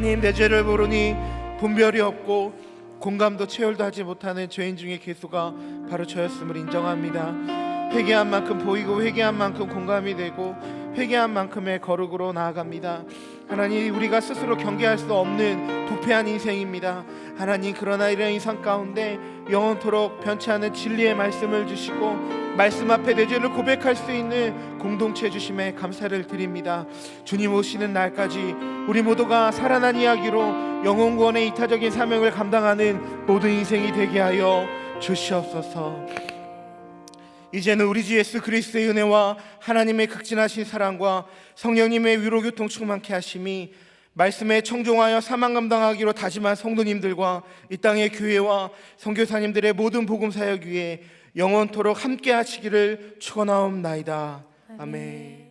하나님, 내 죄를 모르니 분별이 없고 공감도 체열도 하지 못하는 죄인 중에 괴수가 바로 저였음을 인정합니다. 회개한 만큼 보이고 회개한 만큼 공감이 되고 회개한 만큼의 거룩으로 나아갑니다. 하나님, 우리가 스스로 경계할 수 없는 부패한 인생입니다. 하나님, 그러나 이런 인상 가운데 영원토록 변치 않은 진리의 말씀을 주시고 말씀 앞에 내 죄를 고백할 수 있는 공동체 주심에 감사를 드립니다. 주님 오시는 날까지 우리 모두가 살아난 이야기로 영혼구원의 이타적인 사명을 감당하는 모든 인생이 되게 하여 주시옵소서. 이제는 우리 주 예수 그리스도의 은혜와 하나님의 극진하신 사랑과 성령님의 위로교통 충만케 하심이 말씀에 청종하여 사명 감당하기로 다짐한 성도님들과 이 땅의 교회와 선교사님들의 모든 복음 사역 위에 영원토록 함께 하시기를 축원하옵나이다. 아멘.